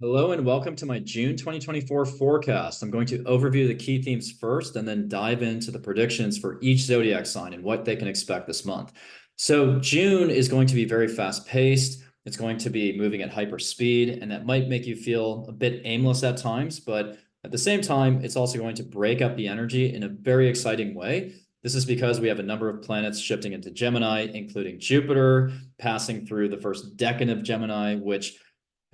Hello and welcome to my June 2024 forecast. I'm going to overview the key themes first and then dive into the predictions for each zodiac sign and what they can expect this month. So June is going to be very fast paced. It's going to be moving at hyper speed, and that might make you feel a bit aimless at times, but at the same time, it's also going to break up the energy in a very exciting way. This is because we have a number of planets shifting into Gemini, including Jupiter passing through the first decan of Gemini, which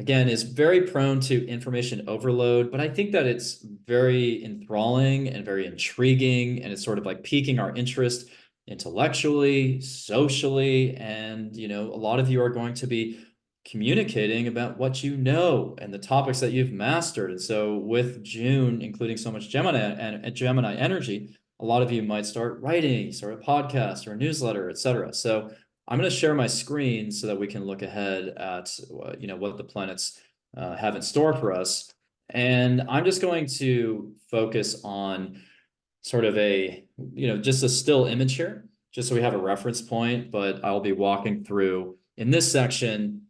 again is very prone to information overload, but I think that it's very enthralling and very intriguing, and it's sort of like piquing our interest intellectually, socially, and a lot of you are going to be communicating about what you know and the topics that you've mastered. And so with June including so much Gemini and Gemini energy, a lot of you might start writing, start a podcast or a newsletter, etc. So I'm going to share my screen so that we can look ahead at what the planets have in store for us. And I'm just going to focus on sort of just a still image here, just so we have a reference point. But I'll be walking through in this section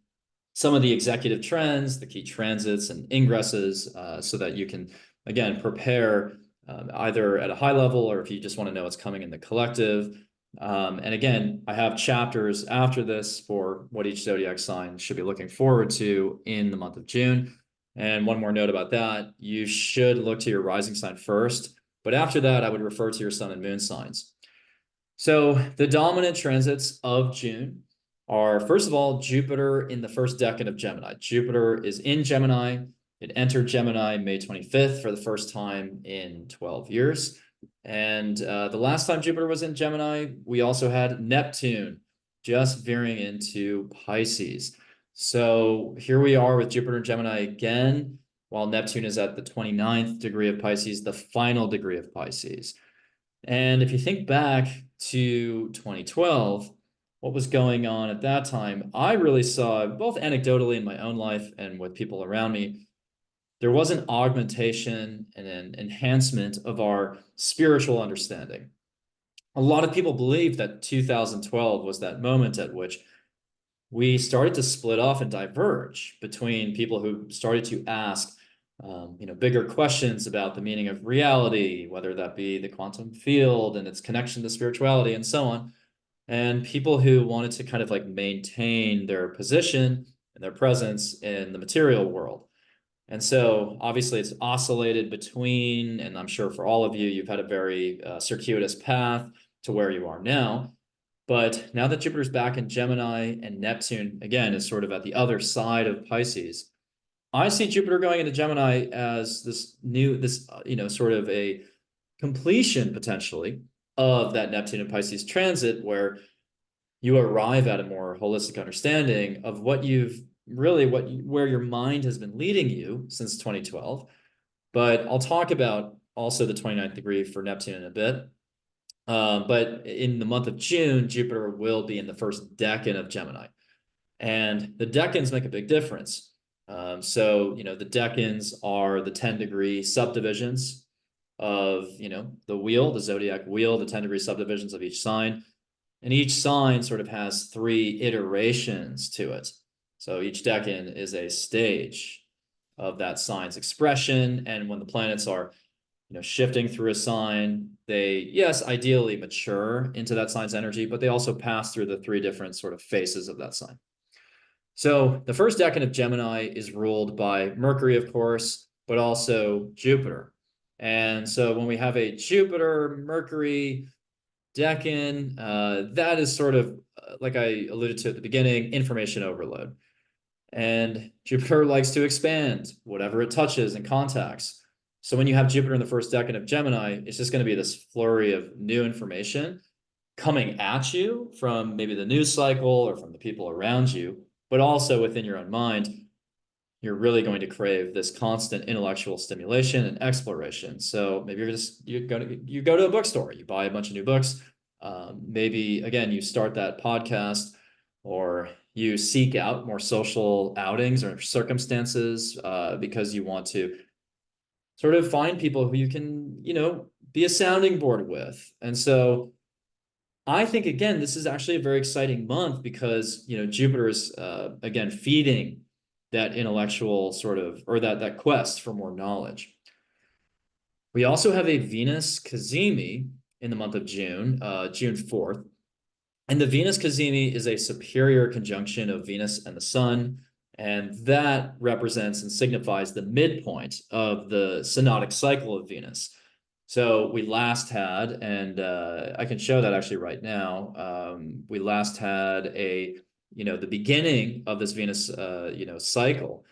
some of the executive trends, the key transits and ingresses, so that you can, again, prepare either at a high level or if you just want to know what's coming in the collective. And again, I have chapters after this for what each zodiac sign should be looking forward to in the month of June. And one more note about that, you should look to your rising sign first, but after that, I would refer to your sun and moon signs. So the dominant transits of June are, first of all, Jupiter in the first decan of Gemini. Jupiter is in Gemini. It entered Gemini May 25th for the first time in 12 years. And the last time Jupiter was in Gemini, we also had Neptune just veering into Pisces. So here we are with Jupiter and Gemini again, while Neptune is at the 29th degree of Pisces, the final degree of Pisces. And if you think back to 2012, what was going on at that time, I really saw, both anecdotally in my own life and with people around me, there was an augmentation and an enhancement of our spiritual understanding. A lot of people believe that 2012 was that moment at which we started to split off and diverge between people who started to ask bigger questions about the meaning of reality, whether that be the quantum field and its connection to spirituality and so on, and people who wanted to kind of like maintain their position and their presence in the material world. And so obviously it's oscillated between, and I'm sure for all of you, you've had a very circuitous path to where you are now. But now that Jupiter's back in Gemini and Neptune, again, is sort of at the other side of Pisces, I see Jupiter going into Gemini as sort of a completion potentially of that Neptune and Pisces transit, where you arrive at a more holistic understanding of what you've really, where your mind has been leading you since 2012. But I'll talk about also the 29th degree for Neptune in a bit. But in the month of June, Jupiter will be in the first decan of Gemini. And the decans make a big difference. The decans are the 10-degree subdivisions of, the wheel, the zodiac wheel, the 10-degree subdivisions of each sign. And each sign sort of has 3 iterations to it. So each decan is a stage of that sign's expression. And when the planets are shifting through a sign, they, yes, ideally mature into that sign's energy, but they also pass through the 3 different sort of phases of that sign. So the first decan of Gemini is ruled by Mercury, of course, but also Jupiter. And so when we have a Jupiter, Mercury decan, that is sort of, like I alluded to at the beginning, information overload. And Jupiter likes to expand whatever it touches and contacts. So when you have Jupiter in the first decan of Gemini, it's just going to be this flurry of new information coming at you from maybe the news cycle or from the people around you, but also within your own mind. You're really going to crave this constant intellectual stimulation and exploration. So maybe you go to a bookstore, you buy a bunch of new books. Maybe again, you start that podcast, or you seek out more social outings or circumstances because you want to sort of find people who you can, be a sounding board with. And so I think, again, this is actually a very exciting month because, Jupiter is, again, feeding that intellectual sort of, or that quest for more knowledge. We also have a Venus cazimi in the month of June, June 4th. And the Venus cazimi is a superior conjunction of Venus and the Sun. And that represents and signifies the midpoint of the synodic cycle of Venus. So we last had, and I can show that actually right now. We last had the beginning of this Venus, cycle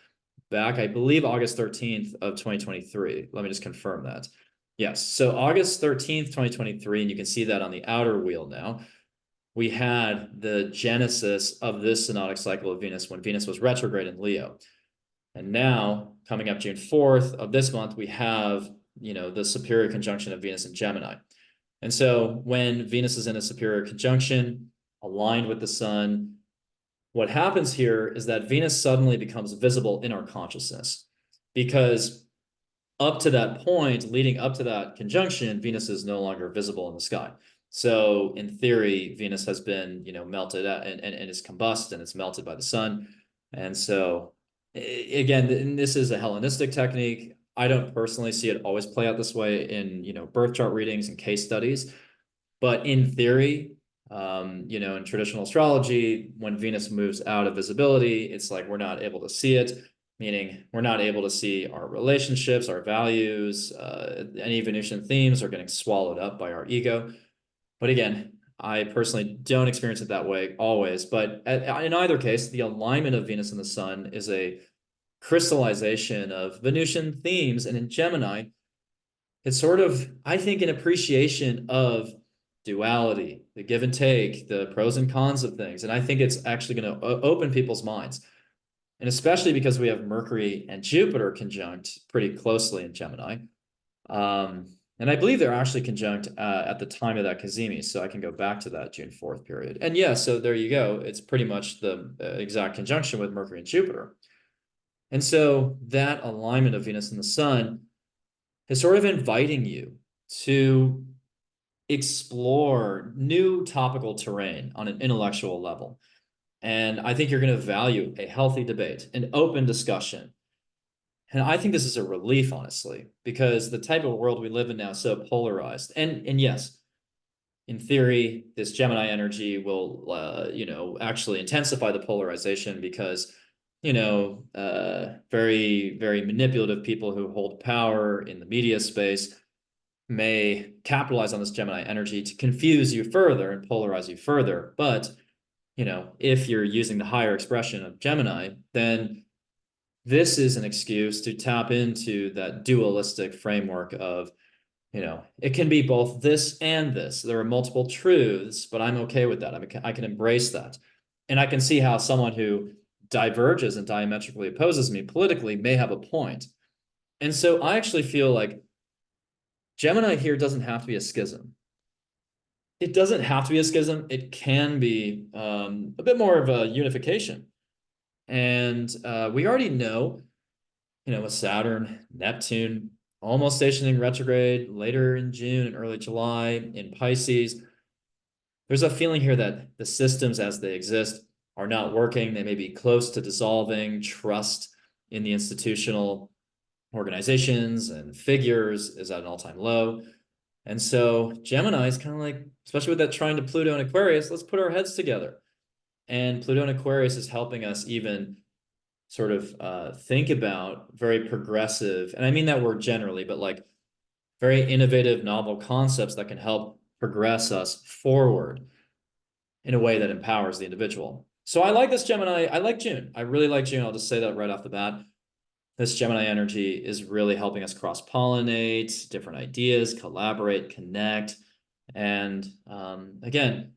back, I believe, August 13th of 2023. Let me just confirm that. Yes, so August 13th, 2023, and you can see that on the outer wheel now. We had the genesis of this synodic cycle of Venus when Venus was retrograde in Leo. And now, coming up June 4th of this month, we have, the superior conjunction of Venus and Gemini. And so when Venus is in a superior conjunction, aligned with the Sun, what happens here is that Venus suddenly becomes visible in our consciousness, because up to that point, leading up to that conjunction, Venus is no longer visible in the sky. So in theory, Venus has been, melted out and is combusted, and it's melted by the Sun. And so again, this is a Hellenistic technique. I don't personally see it always play out this way in, birth chart readings and case studies. But in theory, in traditional astrology, when Venus moves out of visibility, it's like we're not able to see it, meaning we're not able to see our relationships, our values, any Venusian themes are getting swallowed up by our ego. But again, I personally don't experience it that way always. But in either case, the alignment of Venus and the Sun is a crystallization of Venusian themes. And in Gemini, it's sort of, I think, an appreciation of duality, the give and take, the pros and cons of things. And I think it's actually going to open people's minds. And especially because we have Mercury and Jupiter conjunct pretty closely in Gemini. And I believe they're actually conjunct at the time of that cazimi. So I can go back to that June 4th period. And yeah, so there you go. It's pretty much the exact conjunction with Mercury and Jupiter. And so that alignment of Venus and the Sun is sort of inviting you to explore new topical terrain on an intellectual level. And I think you're going to value a healthy debate, an open discussion. And I think this is a relief, honestly, because the type of world we live in now is so polarized. And yes, in theory, this Gemini energy will, actually intensify the polarization because, very, very manipulative people who hold power in the media space may capitalize on this Gemini energy to confuse you further and polarize you further. But, if you're using the higher expression of Gemini, then this is an excuse to tap into that dualistic framework of, it can be both this and this. There are multiple truths, but I'm okay with that. I can embrace that. And I can see how someone who diverges and diametrically opposes me politically may have a point. And so I actually feel like Gemini here doesn't have to be a schism. It doesn't have to be a schism. It can be a bit more of a unification. And we already know, with Saturn, Neptune, almost stationing retrograde later in June and early July in Pisces, there's a feeling here that the systems as they exist are not working. They may be close to dissolving. Trust in the institutional organizations and figures is at an all-time low. And so Gemini is kind of like, especially with that trine to Pluto and Aquarius, let's put our heads together. And Pluto and Aquarius is helping us even sort of think about very progressive, and I mean that word generally, but like very innovative, novel concepts that can help progress us forward in a way that empowers the individual. So I like this Gemini. I like June. I really like June. I'll just say that right off the bat. This Gemini energy is really helping us cross-pollinate different ideas, collaborate, connect, and again,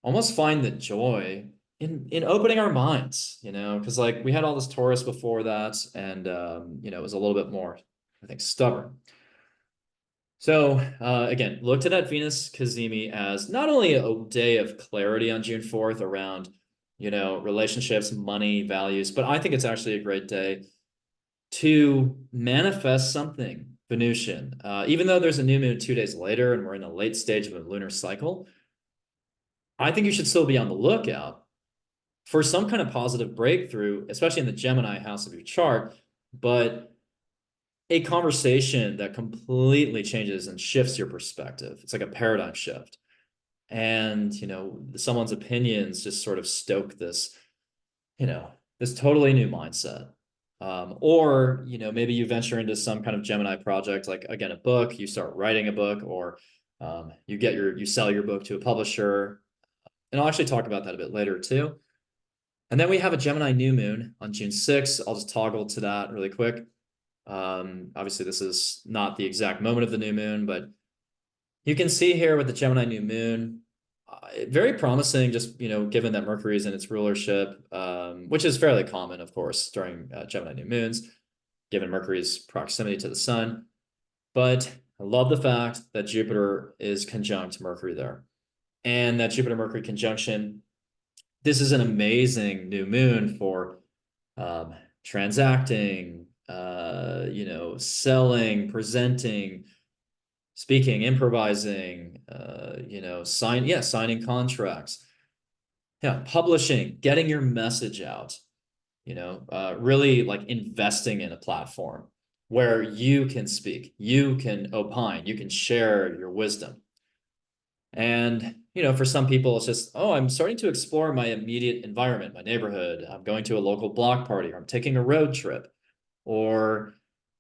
almost find the joy in opening our minds, because like we had all this Taurus before that, and it was a little bit more, I think, stubborn. So again, looked at that Venus cazimi as not only a day of clarity on June 4th around, relationships, money, values, but I think it's actually a great day to manifest something Venusian. Even though there's a new moon 2 days later and we're in a late stage of a lunar cycle, I think you should still be on the lookout for some kind of positive breakthrough, especially in the Gemini house of your chart, but a conversation that completely changes and shifts your perspective. It's like a paradigm shift. And, you know, someone's opinions just sort of stoke this, you know, this totally new mindset. Or, you know, maybe you venture into some kind of Gemini project, like again, a book, you start writing a book, or you sell your book to a publisher. And I'll actually talk about that a bit later too. And then we have a Gemini new moon on June 6th. I'll just toggle to that really quick. Obviously this is not the exact moment of the new moon, but you can see here with the Gemini new moon, very promising, just, you know, given that Mercury is in its rulership, which is fairly common, of course, during Gemini new moons, given Mercury's proximity to the sun. But I love the fact that Jupiter is conjunct Mercury there. And that Jupiter-Mercury conjunction, this is an amazing new moon for transacting, you know, selling, presenting, speaking, improvising, you know, signing contracts, publishing, getting your message out, you know, really like investing in a platform where you can speak, you can opine, you can share your wisdom. And, you know, for some people, it's just, oh, I'm starting to explore my immediate environment, my neighborhood. I'm going to a local block party, or I'm taking a road trip, or,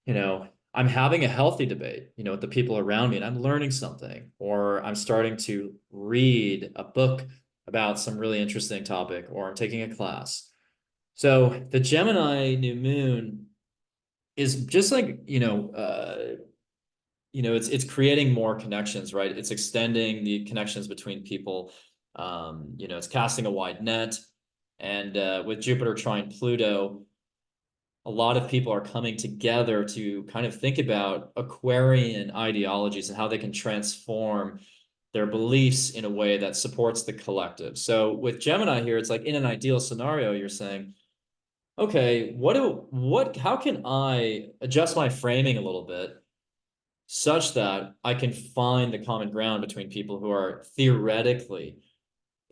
you know, I'm having a healthy debate, you know, with the people around me, and I'm learning something, or I'm starting to read a book about some really interesting topic, or I'm taking a class. So the Gemini new moon is just like, it's creating more connections, right? It's extending the connections between people. You know, it's casting a wide net. And with Jupiter trine Pluto, a lot of people are coming together to kind of think about Aquarian ideologies and how they can transform their beliefs in a way that supports the collective. So with Gemini here, it's like in an ideal scenario, you're saying, okay, how can I adjust my framing a little bit such that I can find the common ground between people who are theoretically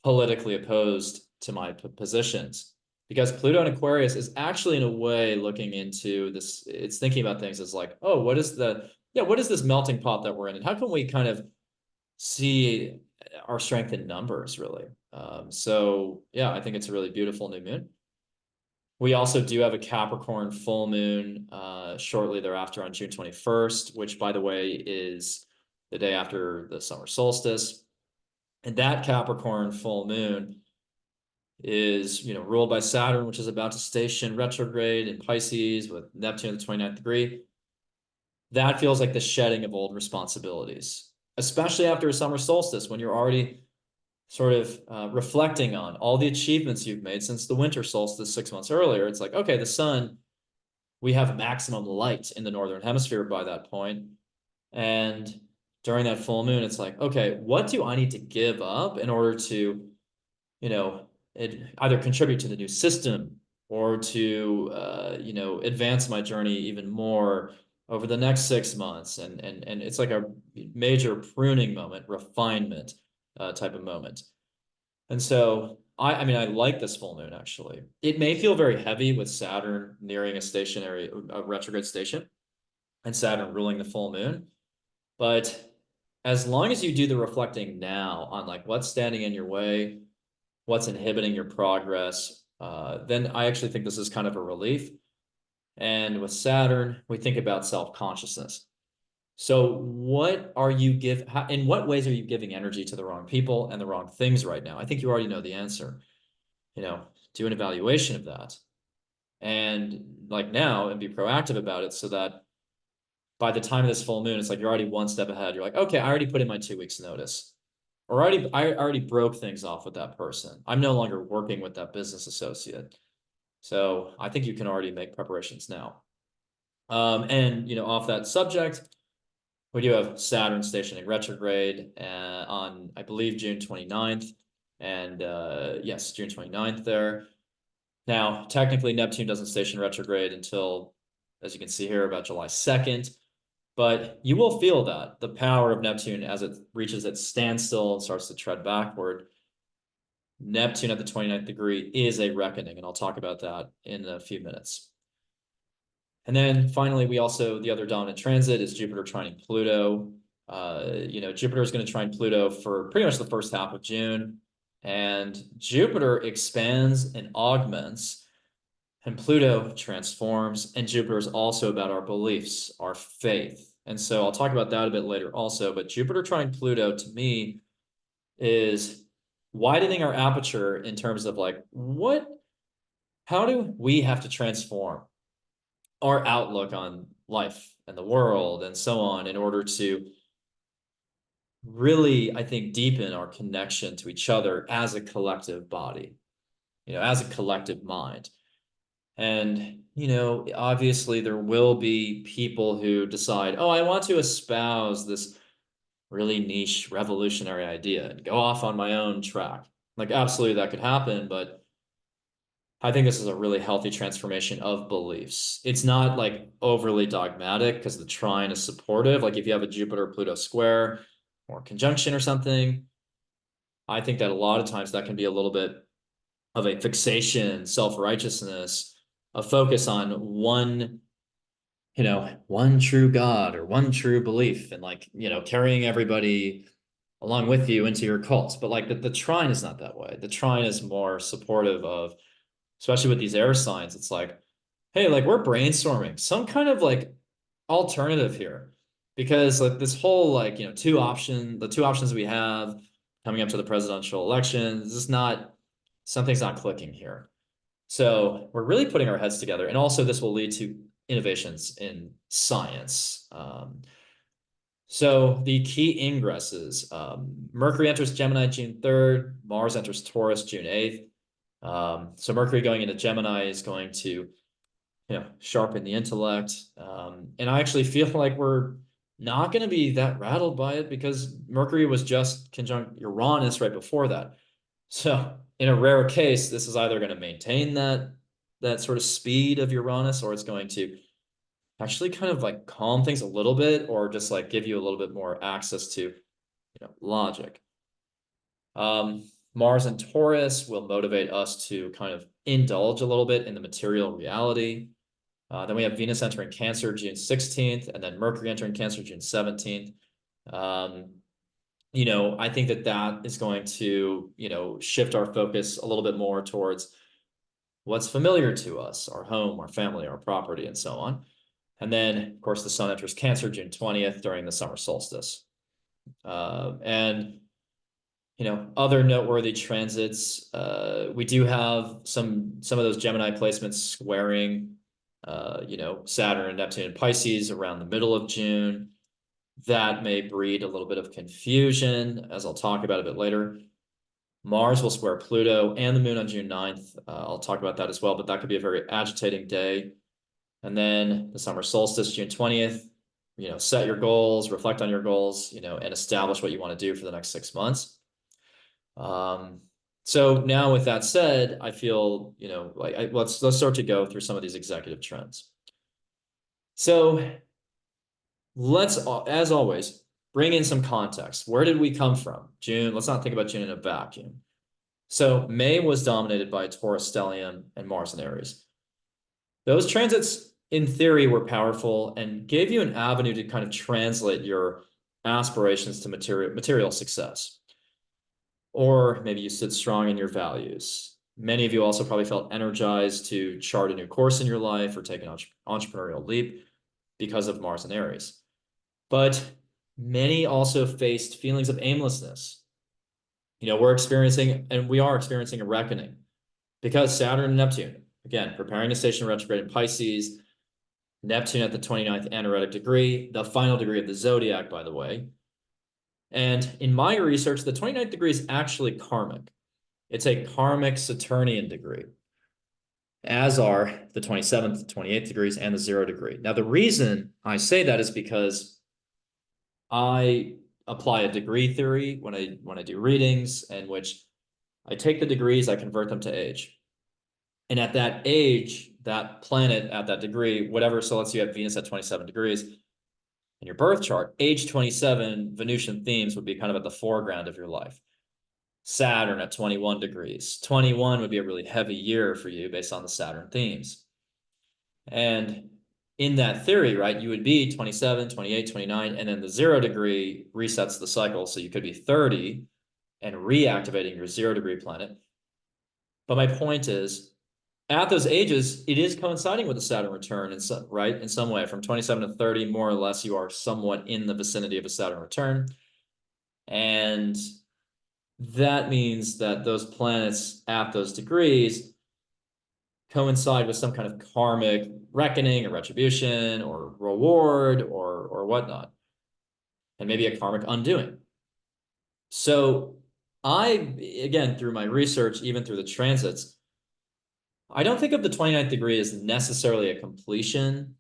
politically opposed to my positions? Because Pluto in Aquarius is actually in a way looking into this. It's thinking about things as like, oh, what is this melting pot that we're in, and how can we kind of see our strength in numbers, really? So yeah, I think it's a really beautiful new moon. We also do have a Capricorn full moon shortly thereafter on June 21st, which, by the way, is the day after the summer solstice. And that Capricorn full moon is, you know, ruled by Saturn, which is about to station retrograde in Pisces with Neptune in the 29th degree. That feels like the shedding of old responsibilities, especially after a summer solstice, when you're already sort of reflecting on all the achievements you've made since the winter solstice 6 months earlier. It's like, okay, the sun, we have maximum light in the northern hemisphere by that point. And during that full moon, it's like, okay, what do I need to give up in order to, you know, either contribute to the new system or to, advance my journey even more over the next 6 months. And it's like a major pruning moment, refinement type of moment. And so I mean, I like this full moon, actually. It may feel very heavy with Saturn nearing a retrograde station, and Saturn ruling the full moon. But as long as you do the reflecting now on like what's standing in your way, what's inhibiting your progress, then I actually think this is kind of a relief. And with Saturn, we think about self-consciousness. So in what ways are you giving energy to the wrong people and the wrong things right now? I think you already know the answer. You know, do an evaluation of that. And like now, and be proactive about it so that by the time of this full moon, it's like you're already one step ahead. You're like, okay, I already put in my 2 weeks notice. Or I already broke things off with that person. I'm no longer working with that business associate. So I think you can already make preparations now. And, you know, off that subject, we do have Saturn stationing retrograde on, I believe, June 29th. And yes, June 29th there. Now, technically, Neptune doesn't station retrograde until, as you can see here, about July 2nd. But you will feel that the power of Neptune as it reaches its standstill and starts to tread backward. Neptune at the 29th degree is a reckoning, and I'll talk about that in a few minutes. And then finally, the other dominant transit is Jupiter trining Pluto. Jupiter is going to trine Pluto for pretty much the first half of June, and Jupiter expands and augments, and Pluto transforms, and Jupiter is also about our beliefs, our faith. And so I'll talk about that a bit later also, but Jupiter trine Pluto to me is widening our aperture in terms of like, how do we have to transform our outlook on life and the world and so on in order to really, I think, deepen our connection to each other as a collective body, as a collective mind. And, obviously there will be people who decide, oh, I want to espouse this really niche revolutionary idea and go off on my own track. Like, absolutely that could happen, but I think this is a really healthy transformation of beliefs. It's not like overly dogmatic because the trine is supportive. Like if you have a Jupiter-Pluto square or conjunction or something, I think that a lot of times that can be a little bit of a fixation, self-righteousness, a focus on one true God or one true belief, and like, carrying everybody along with you into your cult. But like the trine is not that way. The trine is more supportive of, especially with these air signs, it's like, hey, like we're brainstorming some kind of like alternative here. Because like this whole like, the two options we have coming up to the presidential election, something's not clicking here. So we're really putting our heads together. And also this will lead to innovations in science. So the key ingresses, Mercury enters Gemini June 3rd, Mars enters Taurus June 8th. So Mercury going into Gemini is going to, sharpen the intellect. And I actually feel like we're not going to be that rattled by it because Mercury was just conjunct Uranus right before that. So in a rare case, this is either going to maintain that sort of speed of Uranus, or it's going to actually kind of like calm things a little bit, or just like give you a little bit more access to, logic. Mars and Taurus will motivate us to kind of indulge a little bit in the material reality. Then we have Venus entering Cancer June 16th, and then Mercury entering Cancer June 17th. I think that is going to, shift our focus a little bit more towards what's familiar to us, our home, our family, our property, and so on. And then, of course, the Sun enters Cancer June 20th during the summer solstice. And other noteworthy transits, we do have some of those Gemini placements squaring, Saturn and Neptune and Pisces around the middle of June. That may breed a little bit of confusion, as I'll talk about a bit later. Mars will square Pluto and the Moon on June 9th. I'll talk about that as well, but that could be a very agitating day. And then the summer solstice, June 20th, set your goals, reflect on your goals, and establish what you want to do for the next 6 months. So now with that said, I feel, let's start to go through some of these executive trends. So let's, as always, bring in some context. Where did we come from? June, let's not think about June in a vacuum. So May was dominated by Taurus stellium and Mars and Aries. Those transits, in theory, were powerful and gave you an avenue to kind of translate your aspirations to material success. Or maybe you stood strong in your values. Many of you also probably felt energized to chart a new course in your life or take an entrepreneurial leap because of Mars and Aries. But many also faced feelings of aimlessness. We are experiencing a reckoning because Saturn and Neptune, again, preparing to station retrograde in Pisces, Neptune at the 29th anaretic degree, the final degree of the zodiac, by the way. And in my research, the 29th degree is actually karmic. It's a karmic Saturnian degree, as are the 27th, 28th degrees, and the 0 degree. Now, the reason I say that is because I apply a degree theory when I do readings, in which I take the degrees, I convert them to age. And at that age, that planet at that degree, whatever, so let's say you have Venus at 27 degrees in your birth chart, age 27, Venusian themes would be kind of at the foreground of your life. Saturn at 21 degrees. 21 would be a really heavy year for you based on the Saturn themes. And in that theory, right, you would be 27, 28, 29, and then the 0 degree resets the cycle. So you could be 30 and reactivating your 0 degree planet. But my point is, at those ages, it is coinciding with the Saturn return, in some, right? In some way, from 27 to 30, more or less, you are somewhat in the vicinity of a Saturn return. And that means that those planets at those degrees coincide with some kind of karmic reckoning or retribution or reward or whatnot, and maybe a karmic undoing. So I, again, through my research, even through the transits, I don't think of the 29th degree as necessarily a completion,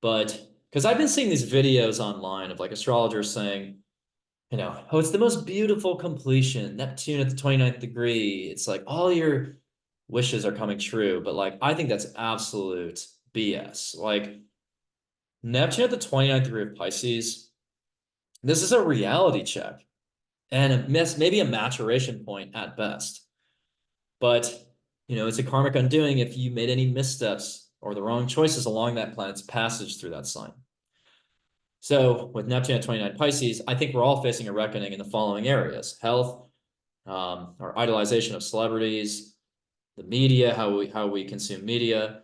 but because I've been seeing these videos online of like astrologers saying, you know, oh, it's the most beautiful completion, Neptune at the 29th degree. It's like all your wishes are coming true. But like, I think that's absolute BS. Like, Neptune at the 29th degree of Pisces, this is a reality check and maybe a maturation point at best. But, you know, it's a karmic undoing if you made any missteps or the wrong choices along that planet's passage through that sign. So with Neptune at 29 Pisces, I think we're all facing a reckoning in the following areas: health, our idolization of celebrities, the media, how we consume media,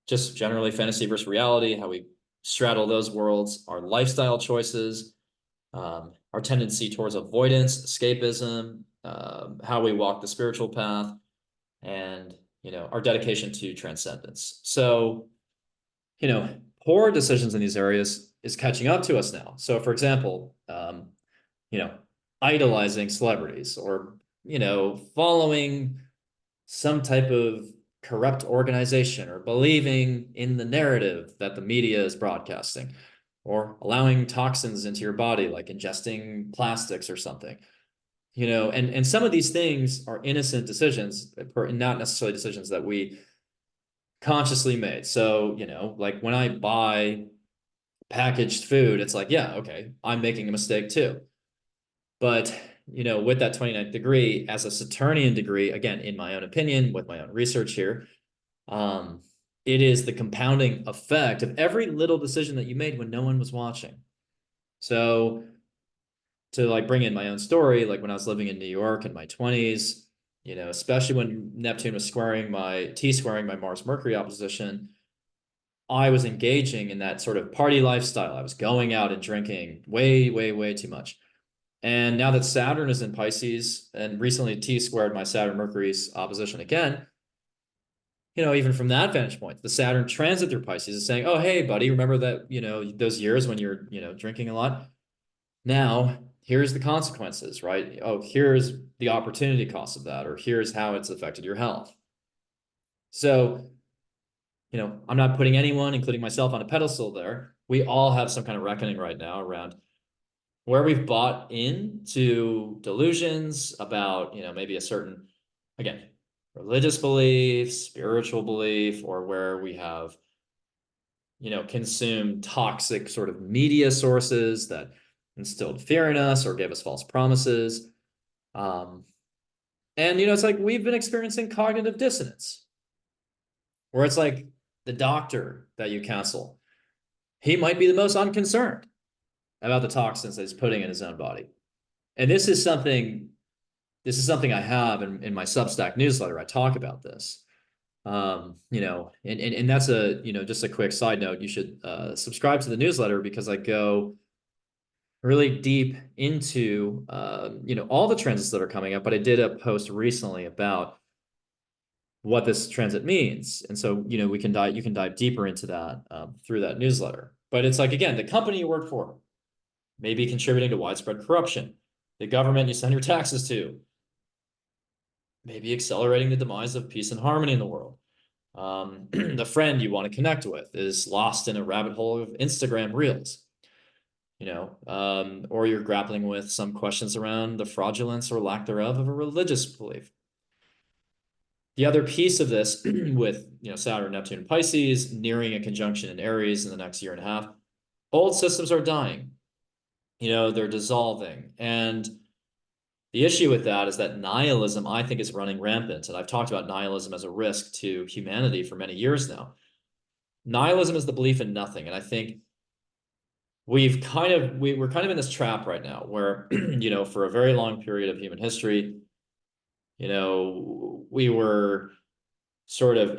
just generally fantasy versus reality, how we straddle those worlds, our lifestyle choices, our tendency towards avoidance, escapism, how we walk the spiritual path, and, you know, our dedication to transcendence. So, you know, poor decisions in these areas is catching up to us now. So, for example, you know, idolizing celebrities or, you know, following some type of corrupt organization or believing in the narrative that the media is broadcasting or allowing toxins into your body, like ingesting plastics or something, you know, and some of these things are innocent decisions, not necessarily decisions that we consciously made. So, you know, like when I buy packaged food, it's like, yeah, okay, I'm making a mistake too. But, you know, with that 29th degree as a Saturnian degree, again, in my own opinion, with my own research here, it is the compounding effect of every little decision that you made when no one was watching. So to like bring in my own story, like when I was living in New York in my 20s, you know, especially when Neptune was squaring my Mars Mercury opposition, I was engaging in that sort of party lifestyle. I was going out and drinking way, way, way too much. And now that Saturn is in Pisces and recently T squared my Saturn Mercury's opposition again, you know, even from that vantage point, the Saturn transit through Pisces is saying, oh, hey, buddy, remember that, you know, those years when you're, you know, drinking a lot? Now, here's the consequences, right? Oh, here's the opportunity cost of that, or here's how it's affected your health. So, you know, I'm not putting anyone, including myself, on a pedestal there. We all have some kind of reckoning right now around where we've bought into delusions about, you know, maybe a certain, again, religious belief, spiritual belief, or where we have, you know, consumed toxic sort of media sources that instilled fear in us or gave us false promises. And, you know, it's like we've been experiencing cognitive dissonance, where it's like the doctor that you counsel, he might be the most unconcerned about the toxins that he's putting in his own body. And this is something I have in my Substack newsletter. I talk about this. You know, and that's a, you know, just a quick side note. You should subscribe to the newsletter because I go really deep into, you know, all the transits that are coming up. But I did a post recently about what this transit means. And so, you know, you can dive deeper into that through that newsletter. But it's like, again, the company you work for may be contributing to widespread corruption. The government you send your taxes to may be accelerating the demise of peace and harmony in the world. The friend you want to connect with is lost in a rabbit hole of Instagram reels, you know, or you're grappling with some questions around the fraudulence or lack thereof of a religious belief. The other piece of this with, you know, Saturn, Neptune, and Pisces nearing a conjunction in Aries in the next year and a half, old systems are dying. You know, they're dissolving. And The issue with that is that nihilism, I think, is running rampant. And I've talked about nihilism as a risk to humanity for many years now. Nihilism is the belief in nothing. And I think we're kind of in this trap right now where, for a very long period of human history, we were sort of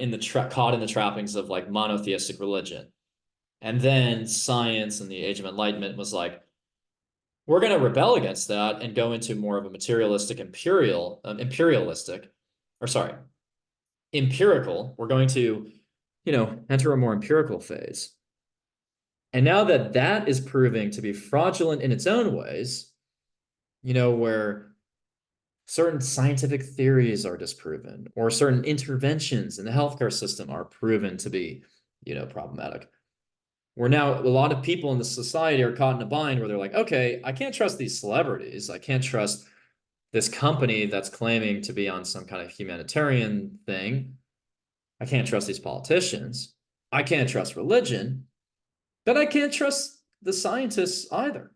caught in the trappings of like monotheistic religion. And then science and the Age of Enlightenment was like, we're going to rebel against that and go into more of a materialistic, empirical. We're going to, enter a more empirical phase. And now that that is proving to be fraudulent in its own ways, where certain scientific theories are disproven or certain interventions in the healthcare system are proven to be, problematic. Where now a lot of people in the society are caught in a bind where they're like, okay, I can't trust these celebrities. I can't trust this company that's claiming to be on some kind of humanitarian thing. I can't trust these politicians. I can't trust religion. But I can't trust the scientists either.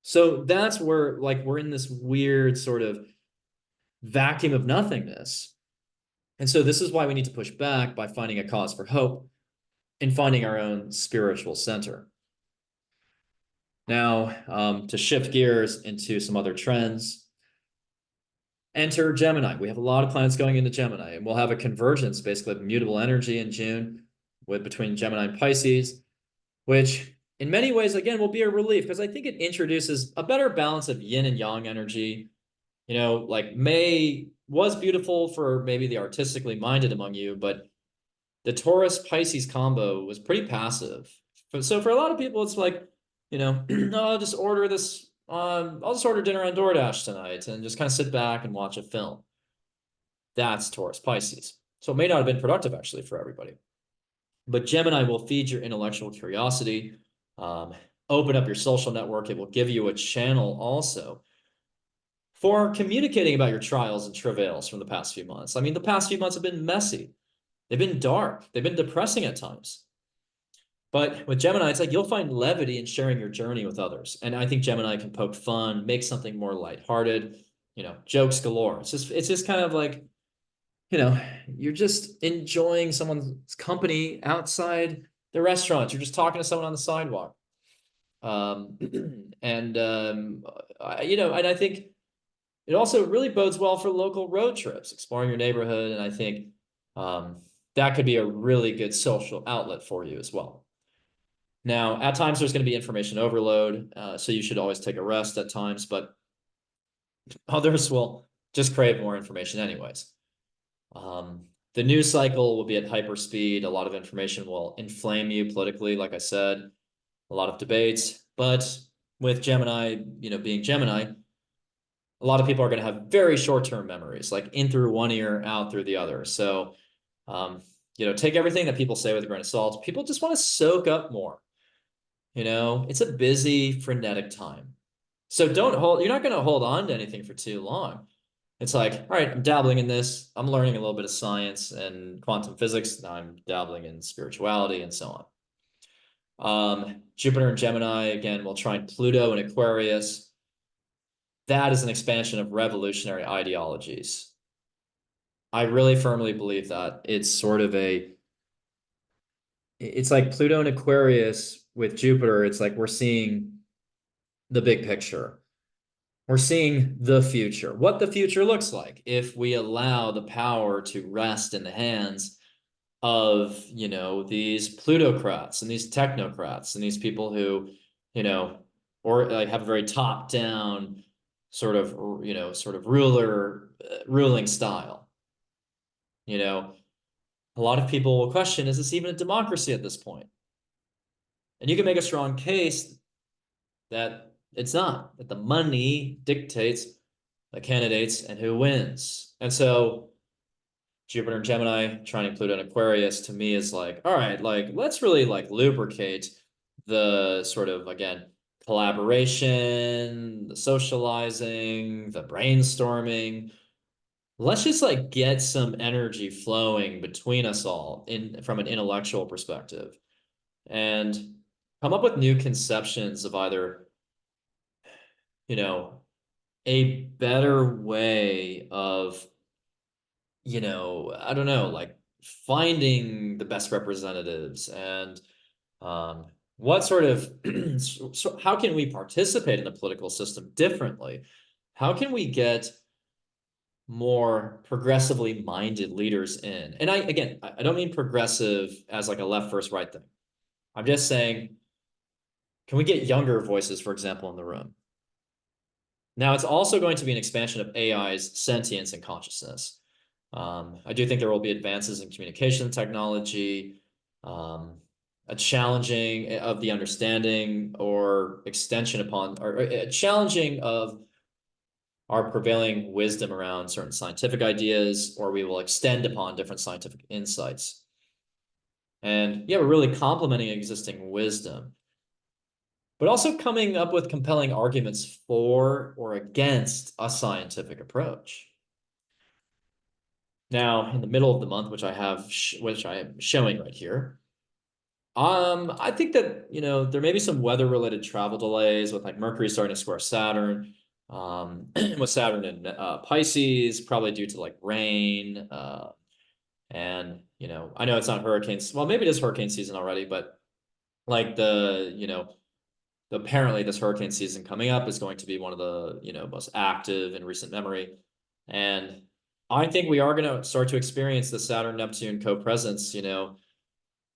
So that's where like we're in this weird sort of vacuum of nothingness. And so this is why we need to push back by finding a cause for hope and finding our own spiritual center. Now, to shift gears into some other trends, enter Gemini. We have a lot of planets going into Gemini, and we'll have a convergence basically of mutable energy in June between Gemini and Pisces, which in many ways, again, will be a relief because I think it introduces a better balance of yin and yang energy. Like May was beautiful for maybe the artistically minded among you, but the Taurus Pisces combo was pretty passive. So for a lot of people, it's like, no, I'll just order this. I'll just order dinner on DoorDash tonight and just kind of sit back and watch a film. That's Taurus Pisces. So it may not have been productive actually for everybody. But Gemini will feed your intellectual curiosity, open up your social network. It will give you a channel also for communicating about your trials and travails from the past few months. I mean, the past few months have been messy. They've been dark. They've been depressing at times. But with Gemini, it's like you'll find levity in sharing your journey with others. And I think Gemini can poke fun, make something more lighthearted, jokes galore. It's just kind of like, you're just enjoying someone's company outside the restaurant. You're just talking to someone on the sidewalk. And I think it also really bodes well for local road trips, exploring your neighborhood. And I think that could be a really good social outlet for you as well. Now, at times there's going to be information overload, so you should always take a rest at times, but others will just crave more information anyways. The news cycle will be at hyper speed. A lot of information will inflame you politically, like I said, a lot of debates. But with Gemini, being Gemini, a lot of people are going to have very short-term memories, like in through one ear, out through the other. So, take everything that people say with a grain of salt. People just want to soak up more. It's a busy, frenetic time. So you're not going to hold on to anything for too long. It's like, all right, I'm dabbling in this. I'm learning a little bit of science and quantum physics. Now I'm dabbling in spirituality and so on. Jupiter and Gemini, again, will trine Pluto and Aquarius. That is an expansion of revolutionary ideologies. I really firmly believe that it's like Pluto and Aquarius with Jupiter. It's like we're seeing the big picture. We're seeing the future, what the future looks like if we allow the power to rest in the hands of, these plutocrats and these technocrats and these people who, or like have a very top-down sort of ruling style. A lot of people will question, is this even a democracy at this point? And you can make a strong case that it's not, that the money dictates the candidates and who wins. And so Jupiter and Gemini, trining Pluto and Aquarius, to me is like, all right, like, let's really like lubricate the sort of, again, collaboration, the socializing, the brainstorming. Let's just like get some energy flowing between us all from an intellectual perspective and come up with new conceptions of either, a better way of, I don't know, like finding the best representatives and um, what sort of, so how can we participate in the political system differently? How can we get more progressively minded leaders in? And again, I don't mean progressive as like a left versus right thing. I'm just saying, can we get younger voices, for example, in the room? Now, it's also going to be an expansion of AI's sentience and consciousness. I do think there will be advances in communication technology, um, a challenging of the understanding or extension upon, or a challenging of our prevailing wisdom around certain scientific ideas, or we will extend upon different scientific insights. And yeah, we're really complementing existing wisdom, but also coming up with compelling arguments for or against a scientific approach. Now, in the middle of the month, which which I am showing right here, I think that, there may be some weather-related travel delays with like Mercury starting to square Saturn, with Saturn in Pisces, probably due to like rain, and, I know it's not hurricanes. Well, maybe it is hurricane season already, but like apparently this hurricane season coming up is going to be one of the, most active in recent memory. And I think we are going to start to experience the Saturn Neptune co-presence,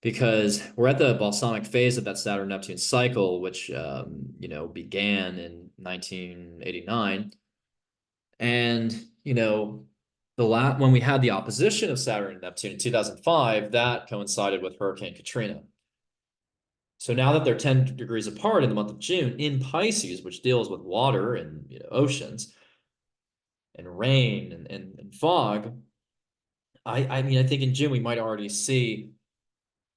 because we're at the balsamic phase of that Saturn Neptune cycle, which, began in 1989. And, when we had the opposition of Saturn and Neptune in 2005, that coincided with Hurricane Katrina. So now that they're 10 degrees apart in the month of June in Pisces, which deals with water and, oceans and rain and fog, I mean, I think in June we might already see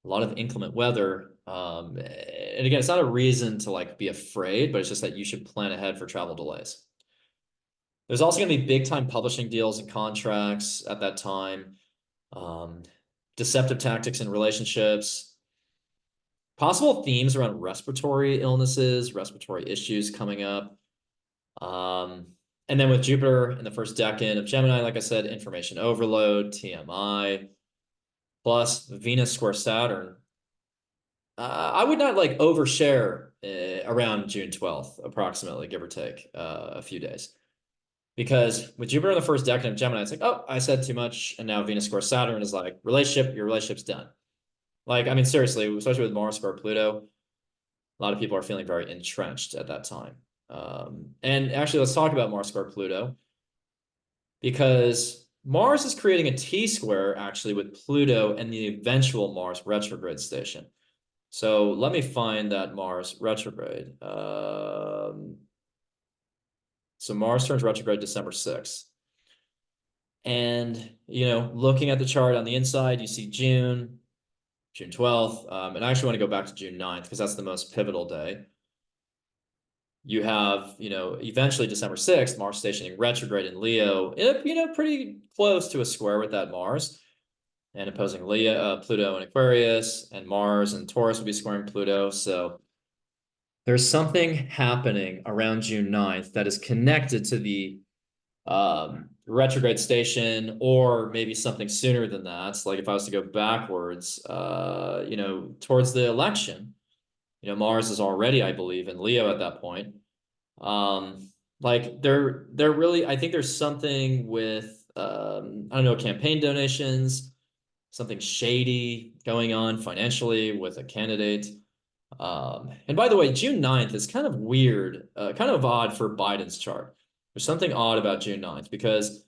a lot of inclement weather. And again, it's not a reason to like be afraid, but it's just that you should plan ahead for travel delays. There's also going to be big time publishing deals and contracts at that time. Um, Deceptive tactics in relationships, possible themes around respiratory illnesses, respiratory issues coming up. And then with Jupiter in the first decan of Gemini, like I said, information overload, TMI, plus Venus square Saturn. I would not like overshare around June 12th, approximately, give or take a few days. Because with Jupiter in the first decan of Gemini, it's like, oh, I said too much. And now Venus square Saturn is like, your relationship's done. Like, I mean, seriously, especially with Mars square Pluto, a lot of people are feeling very entrenched at that time. And actually, let's talk about Mars square Pluto, because Mars is creating a T-square actually with Pluto and the eventual Mars retrograde station. So let me find that Mars retrograde. So Mars turns retrograde December 6th. And, looking at the chart on the inside, you see June 12th. And I actually want to go back to June 9th because that's the most pivotal day. You have, eventually December 6th, Mars stationing retrograde in Leo, pretty close to a square with that Mars, and opposing Pluto and Aquarius, and Mars and Taurus will be squaring Pluto. So there's something happening around June 9th that is connected to the retrograde station, or maybe something sooner than that. It's like if I was to go backwards, towards the election, Mars is already, I believe, in Leo at that point. Like they're really, I think there's something with, I don't know, campaign donations, something shady going on financially with a candidate. And by the way, June 9th is kind of weird, kind of odd for Biden's chart. There's something odd about June 9th because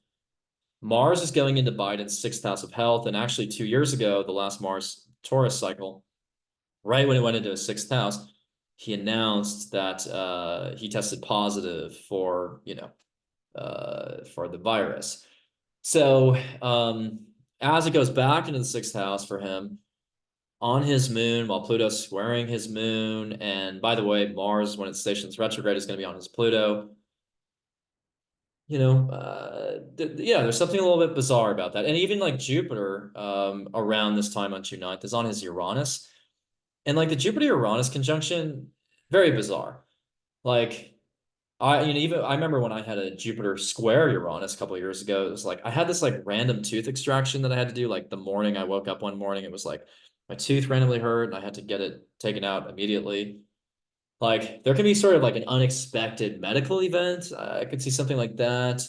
Mars is going into Biden's sixth house of health. And actually 2 years ago, the last Mars Taurus cycle, right when it went into his sixth house, he announced that he tested positive for, for the virus. So as it goes back into the sixth house for him, on his moon, while Pluto's squaring his moon, and by the way, Mars, when it stations retrograde, is going to be on his Pluto. Yeah, there's something a little bit bizarre about that. And even like Jupiter, around this time on June 9th, is on his Uranus. And like the Jupiter-Uranus conjunction, very bizarre. Like, I remember when I had a Jupiter square Uranus a couple of years ago, it was like I had this like random tooth extraction that I had to do like the morning I woke up one morning. It was like my tooth randomly hurt and I had to get it taken out immediately. Like there can be sort of like an unexpected medical event. I could see something like that.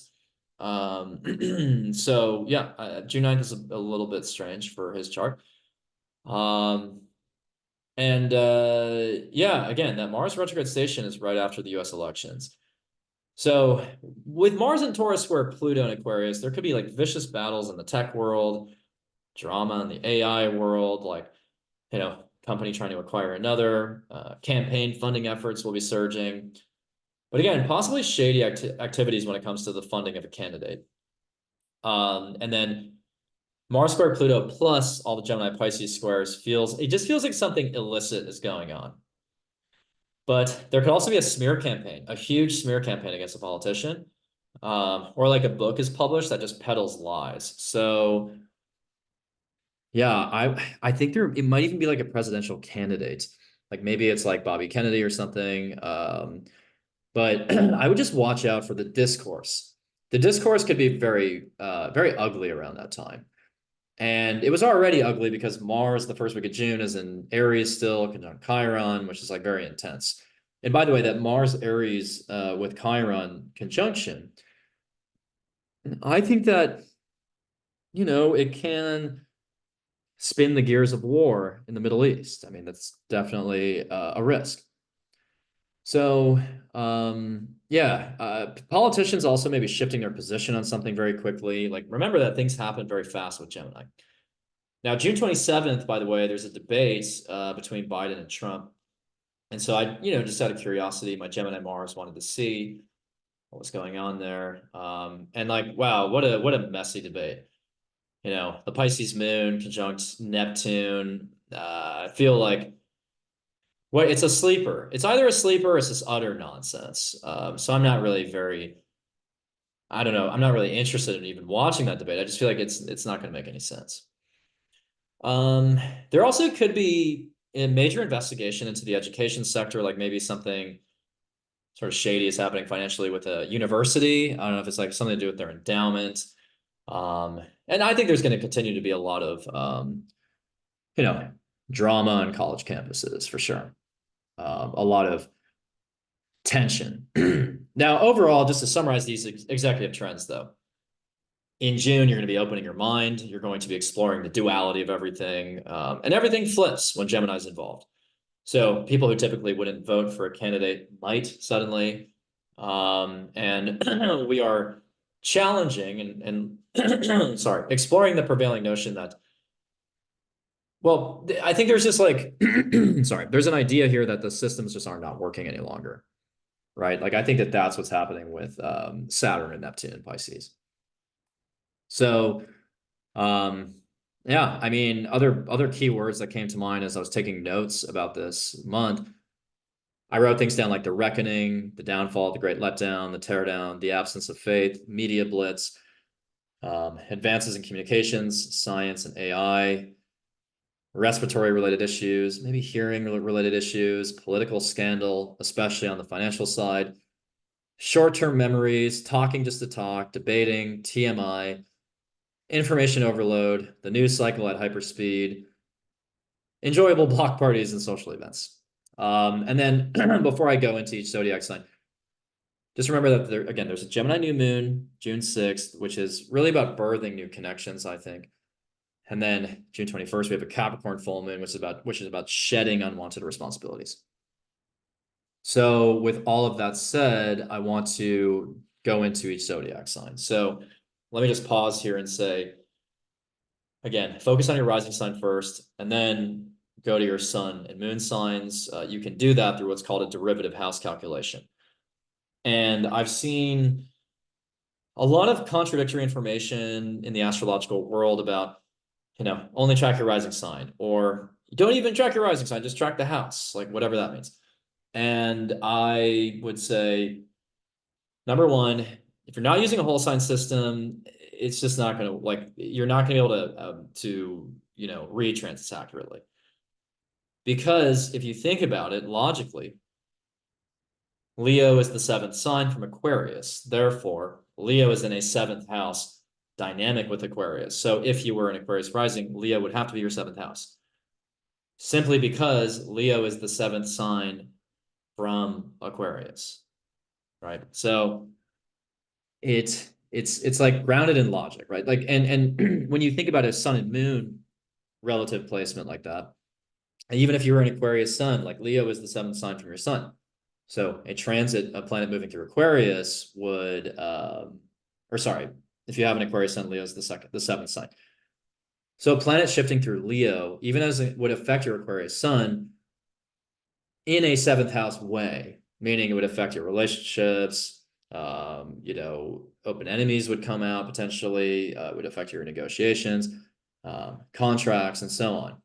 So yeah, June 9th is a little bit strange for his chart. Um, and yeah, again, that Mars retrograde station is right after the US elections. So with Mars in Taurus square Pluto in Aquarius, there could be like vicious battles in the tech world, drama in the AI world, like, company trying to acquire another, campaign funding efforts will be surging. But again, possibly shady activities when it comes to the funding of a candidate. And then Mars square Pluto plus all the Gemini Pisces squares it just feels like something illicit is going on. But there could also be a smear campaign, a huge smear campaign against a politician, or like a book is published that just peddles lies. So yeah, I think it might even be like a presidential candidate, like maybe it's like Bobby Kennedy or something. But I would just watch out for the discourse. The discourse could be very ugly around that time. And it was already ugly because Mars, the first week of June, is in Aries still, conjunct Chiron, which is like very intense. And by the way, that Mars Aries with Chiron conjunction, I think that, it can spin the gears of war in the Middle East. I mean, that's definitely a risk. So, yeah, politicians also maybe shifting their position on something very quickly. Like, remember that things happen very fast with Gemini. Now, June 27th, by the way, there's a debate between Biden and Trump. And so just out of curiosity, my Gemini Mars wanted to see what was going on there. And like, wow, what a messy debate. The Pisces moon conjunct Neptune. I feel like it's a sleeper. It's either a sleeper or it's just utter nonsense. So I'm not really I don't know. I'm not really interested in even watching that debate. I just feel like it's not going to make any sense. Um, there also could be a major investigation into the education sector, like maybe something sort of shady is happening financially with a university. I don't know if it's like something to do with their endowment. And I think there's going to continue to be a lot of, you know, drama on college campuses for sure. A lot of tension. Now, overall, just to summarize these executive trends, though, in June, you're going to be opening your mind. You're going to be exploring the duality of everything. And everything flips when Gemini's involved. So people who typically wouldn't vote for a candidate might suddenly. And we are challenging and sorry, exploring the prevailing notion that, well, I think there's just like, sorry, there's an idea here that the systems just are not working any longer, right? Like I think that that's what's happening with Saturn and Neptune and Pisces. So, yeah, I mean, other keywords that came to mind as I was taking notes about this month, I wrote things down like the reckoning, the downfall, the great letdown, the teardown, the absence of faith, media blitz, advances in communications, science and AI, respiratory related issues, maybe hearing related issues, political scandal, especially on the financial side, short-term memories, talking just to talk, debating, TMI, information overload, the news cycle at hyperspeed, enjoyable block parties and social events. And then before I go into each zodiac sign, just remember that there's a Gemini new moon, June 6th, which is really about birthing new connections, I think. And then June 21st, we have a Capricorn full moon, which is about shedding unwanted responsibilities. So with all of that said, I want to go into each zodiac sign. So let me just pause here and say, again, focus on your rising sign first, and then go to your sun and moon signs. You can do that through what's called a derivative house calculation. And I've seen a lot of contradictory information in the astrological world about, only track your rising sign, or don't even track your rising sign, just track the house, like whatever that means. And I would say, number one, if you're not using a whole sign system, it's just not going to you're not going to be able to read transits accurately. Because if you think about it logically, Leo is the seventh sign from Aquarius. Therefore, Leo is in a seventh house dynamic with Aquarius. So if you were in Aquarius rising, Leo would have to be your seventh house. Simply because Leo is the seventh sign from Aquarius, right? So it's like grounded in logic, right? Like, and when you think about a sun and moon relative placement like that, and even if you were an Aquarius sun, like Leo is the seventh sign from your sun. So a transit, a planet moving through Aquarius would, or sorry, if you have an Aquarius sun, Leo is the seventh sign. So a planet shifting through Leo, even as it would affect your Aquarius sun in a seventh house way, meaning it would affect your relationships, open enemies would come out potentially, it would affect your negotiations, contracts, and so on.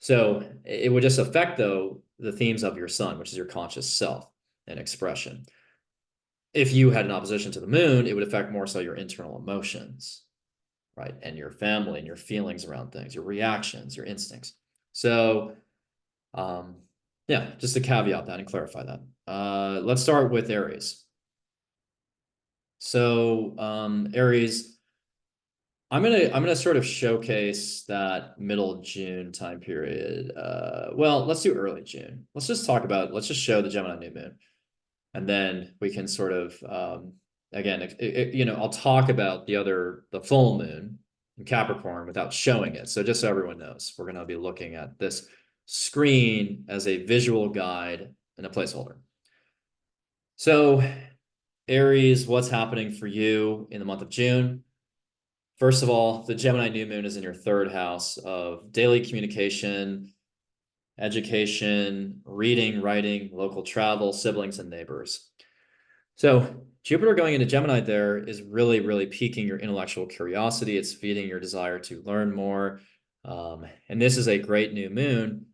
So it would just affect, though, the themes of your sun, which is your conscious self and expression. If you had an opposition to the moon, it would affect more so your internal emotions, right? And your family and your feelings around things, your reactions, your instincts. So, yeah, just to caveat that and clarify that. Let's start with Aries. So, Aries, I'm gonna sort of showcase that middle June time period. Well, let's do early June. Let's just show the Gemini new moon, and then we can sort of again, I'll talk about the full moon in Capricorn without showing it. So just so everyone knows, we're gonna be looking at this screen as a visual guide and a placeholder. So, Aries, what's happening for you in the month of June? First of all, the Gemini new moon is in your third house of daily communication, education, reading, writing, local travel, siblings, and neighbors. So Jupiter going into Gemini there is really, really piquing your intellectual curiosity. It's feeding your desire to learn more. And this is a great new moon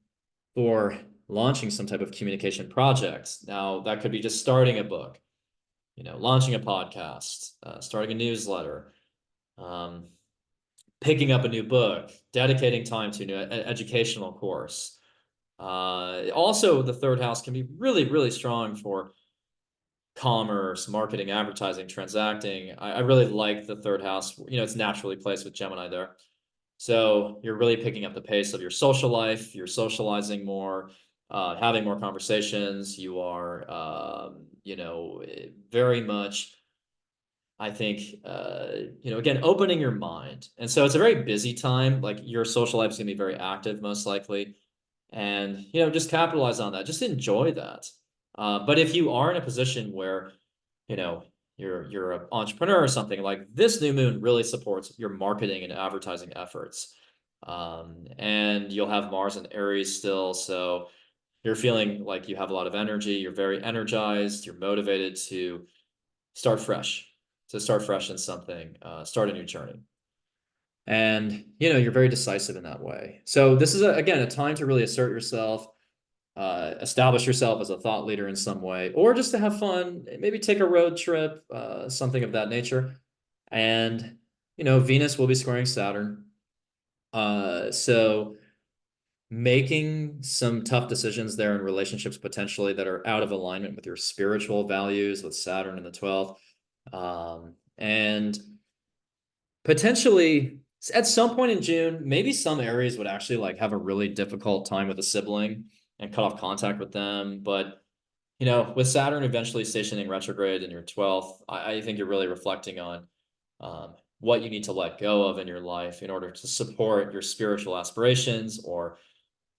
for launching some type of communication project. Now, that could be just starting a book, launching a podcast, starting a newsletter, picking up a new book, dedicating time to a new educational course. Also, the third house can be really, really strong for commerce, marketing, advertising, transacting. I really like the third house. It's naturally placed with Gemini there. So you're really picking up the pace of your social life. You're socializing more, having more conversations. You are, very much, I think, again, opening your mind. And so it's a very busy time. Like your social life is going to be very active, most likely. And, just capitalize on that. Just enjoy that. But if you are in a position where, you know, you're an entrepreneur or something, like this new moon really supports your marketing and advertising efforts. And you'll have Mars and Aries still. So you're feeling like you have a lot of energy. You're very energized. You're motivated to start fresh, in something, start a new journey. And, you're very decisive in that way. So this is, again, a time to really assert yourself, establish yourself as a thought leader in some way, or just to have fun, maybe take a road trip, something of that nature. And, Venus will be squaring Saturn. So making some tough decisions there in relationships potentially that are out of alignment with your spiritual values with Saturn in the 12th. And potentially at some point in June, maybe some Aries would actually like have a really difficult time with a sibling and cut off contact with them. But, with Saturn eventually stationing retrograde in your 12th, I think you're really reflecting on what you need to let go of in your life in order to support your spiritual aspirations, or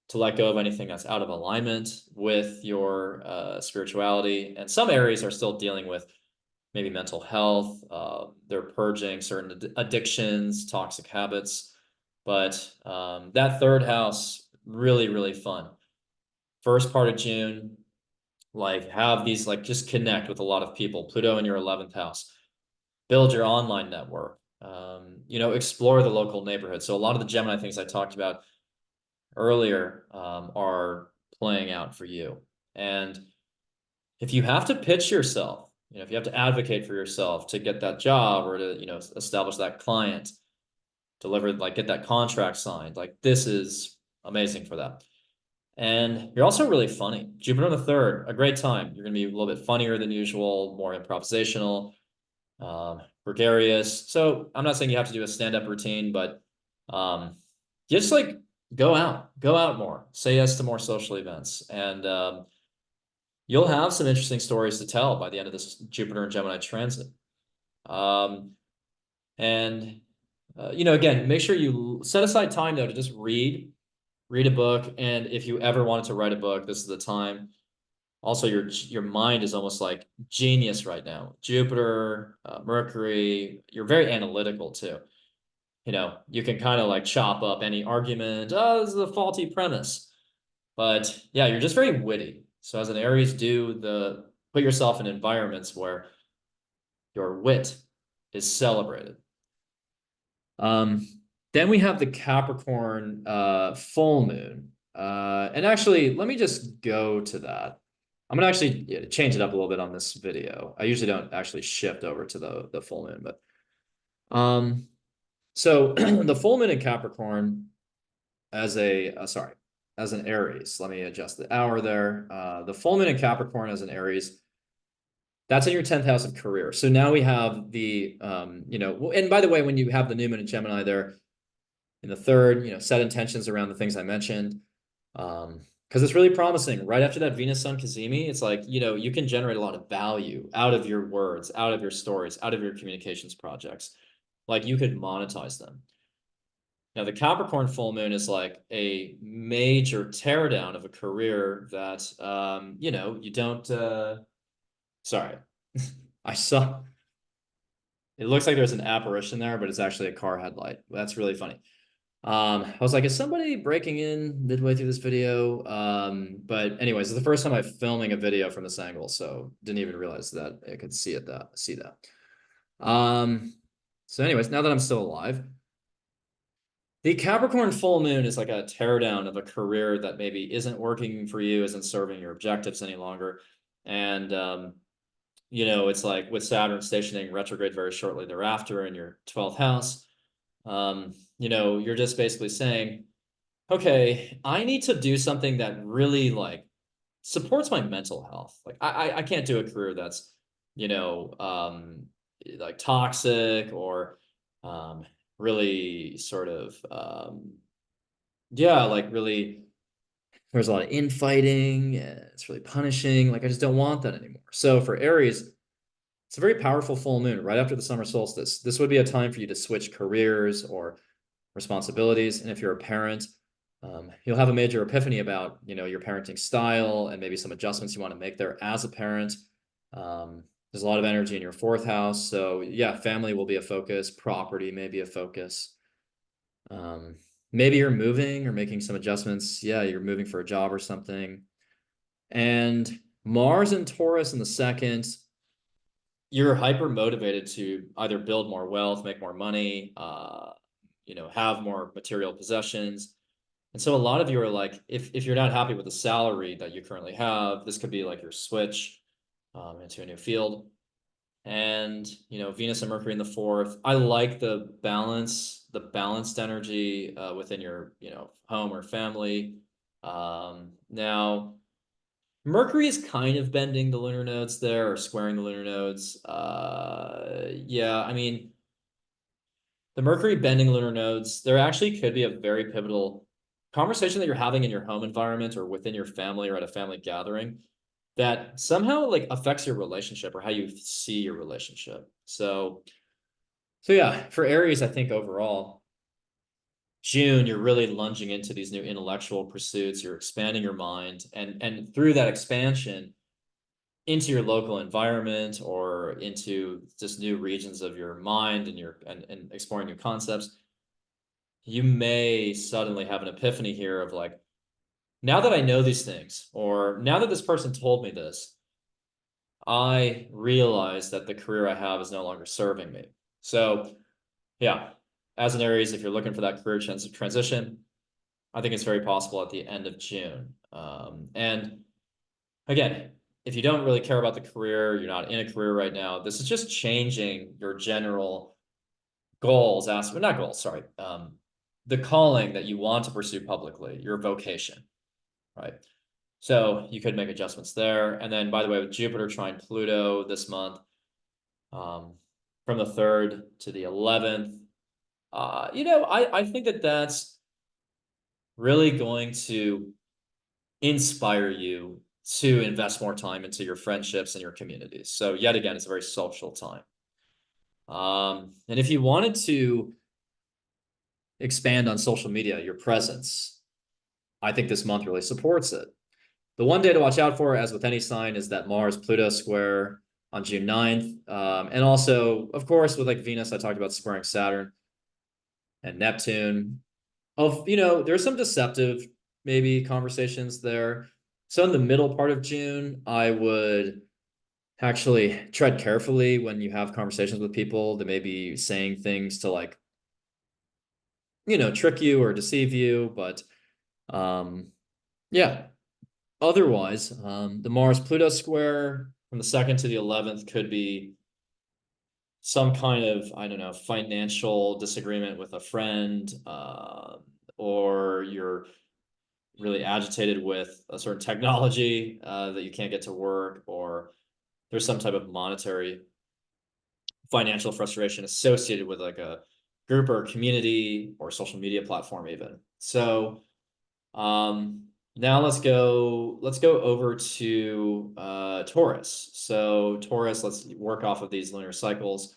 to let go of anything that's out of alignment with your spirituality. And some Aries are still dealing with maybe mental health. They're purging certain addictions, toxic habits. But that third house, really, really fun. First part of June, like have these, like just connect with a lot of people. Pluto in your 11th house. Build your online network. Explore the local neighborhood. So a lot of the Gemini things I talked about earlier are playing out for you. And if you have to pitch yourself, if you have to advocate for yourself to get that job or to, establish that client, deliver, like get that contract signed, like this is amazing for that. And you're also really funny. Jupiter in the third, a great time. You're going to be a little bit funnier than usual, more improvisational, gregarious. So I'm not saying you have to do a stand-up routine, but just like go out more, say yes to more social events, and you'll have some interesting stories to tell by the end of this Jupiter and Gemini transit. Um, and you know, again, make sure you set aside time though to just read a book, and if you ever wanted to write a book, this is the time. Also, your mind is almost like genius right now. Jupiter, Mercury, you're very analytical too. You know, you can kind of like chop up any argument. Oh, this is a faulty premise. But yeah, you're just very witty. So as an Aries, put yourself in environments where your wit is celebrated. Um, then we have the Capricorn full moon. And actually, let me just go to that. I'm gonna actually change it up a little bit on this video. I usually don't actually shift over to the full moon, but so the full moon in Capricorn as as an Aries. Let me adjust the hour there. The full moon in Capricorn as an Aries, that's in your 10th house of career. So now we have the you know, and by the way, when you have the new moon in Gemini there in the third, you know, set intentions around the things I mentioned. Because it's really promising. Right after that Venus Sun Cazimi, it's like, you know, you can generate a lot of value out of your words, out of your stories, out of your communications projects. Like you could monetize them. Now, the Capricorn full moon is like a major teardown of a career that, you know, you don't, sorry, I saw, it looks like there's an apparition there, but it's actually a car headlight. That's really funny. I was like, is somebody breaking in midway through this video? But anyways, it's the first time I'm filming a video from this angle, so didn't even realize that I could see that. So anyways, now that I'm still alive, the Capricorn full moon is like a teardown of a career that maybe isn't working for you, isn't serving your objectives any longer. And you know, it's like with Saturn stationing retrograde very shortly thereafter in your 12th house, you know, you're just basically saying, okay, I need to do something that really like supports my mental health. Like I can't do a career that's, you know, like toxic or really sort of yeah, like really there's a lot of infighting, it's really punishing. Like I just don't want that anymore. So for Aries, it's a very powerful full moon right after the summer solstice. This would be a time for you to switch careers or responsibilities. And if you're a parent, you'll have a major epiphany about, you know, your parenting style and maybe some adjustments you want to make there as a parent. There's a lot of energy in your fourth house. So yeah, family will be a focus. Property may be a focus. Maybe you're moving or making some adjustments. Yeah, you're moving for a job or something. And Mars and Taurus in the second, you're hyper motivated to either build more wealth, make more money, you know, have more material possessions. And so a lot of you are like, if you're not happy with the salary that you currently have, this could be like your switch into a new field. And, you know, Venus and Mercury in the fourth. I like the balanced energy within your, you know, home or family. Now, Mercury is kind of bending the lunar nodes there or squaring the lunar nodes. Yeah, I mean, the Mercury bending lunar nodes, there actually could be a very pivotal conversation that you're having in your home environment or within your family or at a family gathering that somehow like affects your relationship or how you see your relationship. So yeah, for Aries, I think overall, June, you're really lunging into these new intellectual pursuits. You're expanding your mind, and through that expansion into your local environment or into just new regions of your mind and and exploring new concepts, you may suddenly have an epiphany here of like, now that I know these things, or now that this person told me this, I realize that the career I have is no longer serving me. So yeah, as an Aries, if you're looking for that career transition, I think it's very possible at the end of June. And again, if you don't really care about the career, you're not in a career right now, this is just changing your general goals, not goals, sorry, the calling that you want to pursue publicly, your vocation. right? So you could make adjustments there. And then, by the way, with Jupiter trine Pluto this month, from the 3rd to the 11th, I think that that's really going to inspire you to invest more time into your friendships and your communities. So yet again, it's a very social time. And if you wanted to expand on social media, your presence, I think this month really supports it. The one day to watch out for, as with any sign, is that Mars-Pluto square on June 9th. And also, of course, with like Venus, I talked about squaring Saturn and Neptune. There's some deceptive maybe conversations there. So in the middle part of June, I would actually tread carefully when you have conversations with people that may be saying things to like, trick you or deceive you. But yeah, otherwise, the Mars-Pluto square from the 2nd to the 11th could be some kind of, I don't know, financial disagreement with a friend, or you're really agitated with a certain technology that you can't get to work, or there's some type of monetary financial frustration associated with like a group or community or social media platform even. So now let's go over to Taurus. So Taurus, let's work off of these lunar cycles.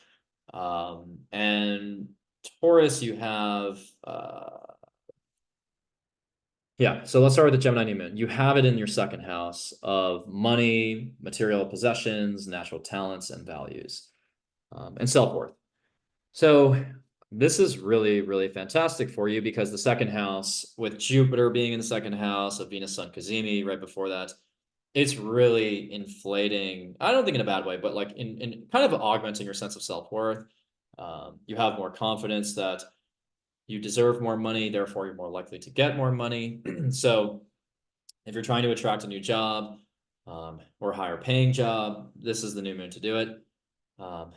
And Taurus, you have so let's start with the Gemini new moon. You have it in your 2nd house of money, material possessions, natural talents, and values, and self-worth. So this is really, really fantastic for you because the 2nd house, with Jupiter being in the 2nd house of Venus, Sun, Cazimi right before that, it's really inflating. I don't think in a bad way, but like in kind of augmenting your sense of self-worth. You have more confidence that you deserve more money, therefore you're more likely to get more money. So if you're trying to attract a new job, or a higher paying job, this is the new moon to do it.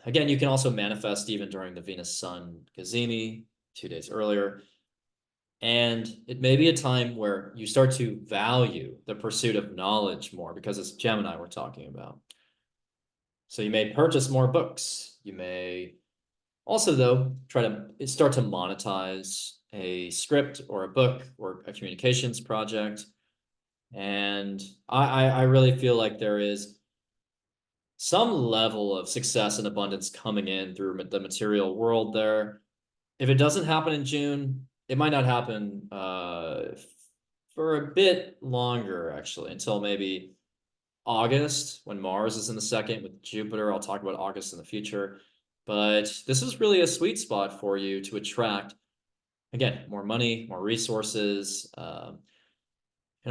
Again, you can also manifest even during the Venus Sun Cazimi 2 days earlier. And it may be a time where you start to value the pursuit of knowledge more because it's Gemini we're talking about. So you may purchase more books. You may also, though, try to start to monetize a script or a book or a communications project. And I really feel like there is some level of success and abundance coming in through the material world there. If it doesn't happen in June, it might not happen for a bit longer, actually, until maybe August when Mars is in the 2nd with Jupiter. I'll talk about August in the future. But this is really a sweet spot for you to attract, again, more money, more resources. And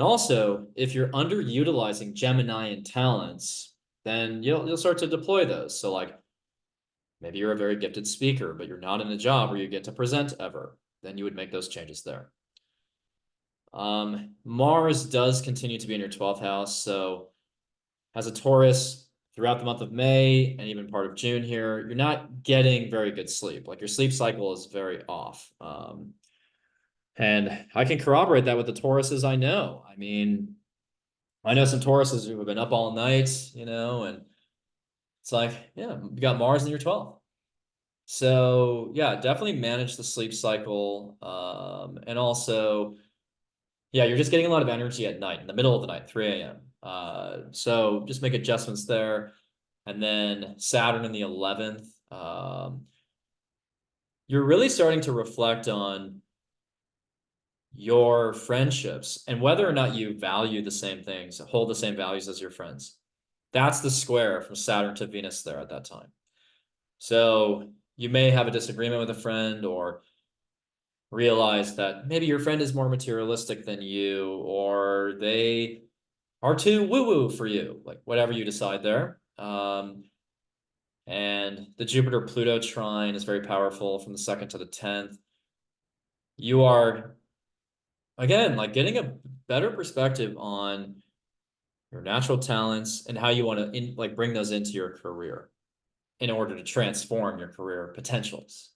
also, if you're underutilizing Geminian talents, then you'll start to deploy those. So like maybe you're a very gifted speaker, but you're not in a job where you get to present ever. Then you would make those changes there. Mars does continue to be in your 12th house. So as a Taurus, throughout the month of May and even part of June here, you're not getting very good sleep. Like your sleep cycle is very off. And I can corroborate that with the Tauruses I know. I mean, I know some Tauruses who have been up all night, and it's like, yeah, you got Mars in your 12th. So yeah, definitely manage the sleep cycle. And also, yeah, you're just getting a lot of energy at night, in the middle of the night, 3 a.m. So just make adjustments there. And then Saturn in the 11th, you're really starting to reflect on your friendships and whether or not you value the same things, hold the same values as your friends. That's the square from Saturn to Venus there at that time. So you may have a disagreement with a friend or realize that maybe your friend is more materialistic than you, or they are too woo-woo for you, like whatever you decide there. And the Jupiter-Pluto trine is very powerful from the 2nd to the 10th. You are, again, like getting a better perspective on your natural talents and how you want to bring those into your career in order to transform your career potentials.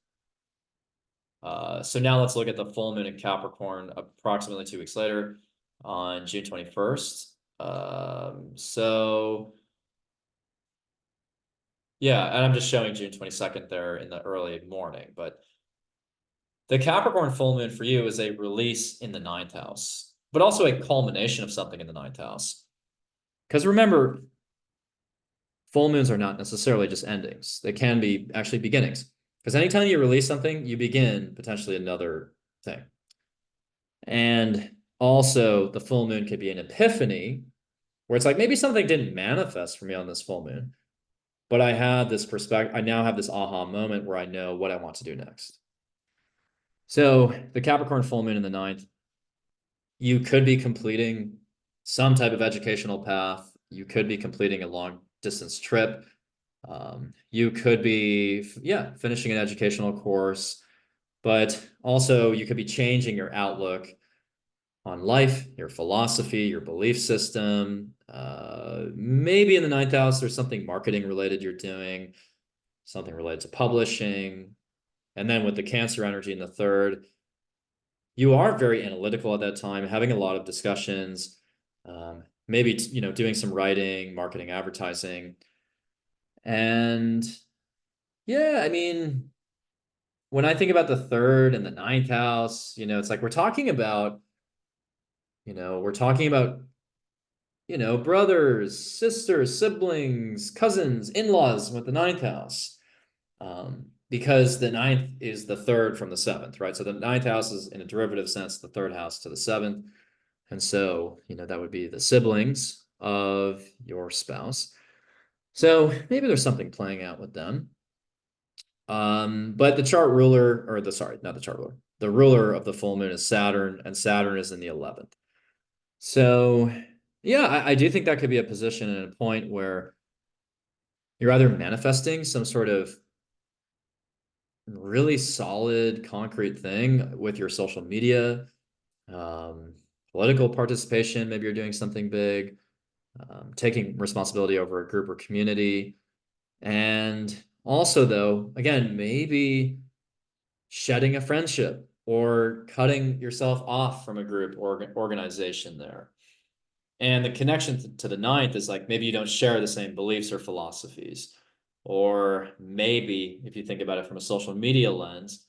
So now let's look at the full moon in Capricorn approximately 2 weeks later. on June 21st. So yeah, and I'm just showing June 22nd there in the early morning, but the Capricorn full moon for you is a release in the ninth house, but also a culmination of something in the ninth house. Because remember, full moons are not necessarily just endings. They can be actually beginnings. Because anytime you release something, you begin potentially another thing. And also, the full moon could be an epiphany where it's like maybe something didn't manifest for me on this full moon, but I had this perspective. I now have this aha moment where I know what I want to do next. So, the Capricorn full moon in the ninth, you could be completing some type of educational path. You could be completing a long distance trip. You could be, yeah, finishing an educational course, but also you could be changing your outlook on life, your philosophy, your belief system. Maybe in the ninth house, there's something marketing related you're doing, something related to publishing. And then with the Cancer energy in the third, you are very analytical at that time, having a lot of discussions, maybe, doing some writing, marketing, advertising. And yeah, I mean, when I think about the third and the ninth house, it's like we're talking about, brothers, sisters, siblings, cousins, in-laws with the ninth house. Because the ninth is the third from the seventh, right? So the ninth house is in a derivative sense, the third house to the seventh. And so, that would be the siblings of your spouse. So maybe there's something playing out with them. But the chart ruler, or not the chart ruler, the ruler of the full moon is Saturn, and Saturn is in the 11th. So yeah, I do think that could be a position and a point where you're either manifesting some sort of really solid, concrete thing with your social media, political participation. Maybe you're doing something big, taking responsibility over a group or community. And also, though, again, maybe shedding a friendship or cutting yourself off from a group or organization there. And the connection to the ninth is like maybe you don't share the same beliefs or philosophies. Or maybe if you think about it from a social media lens,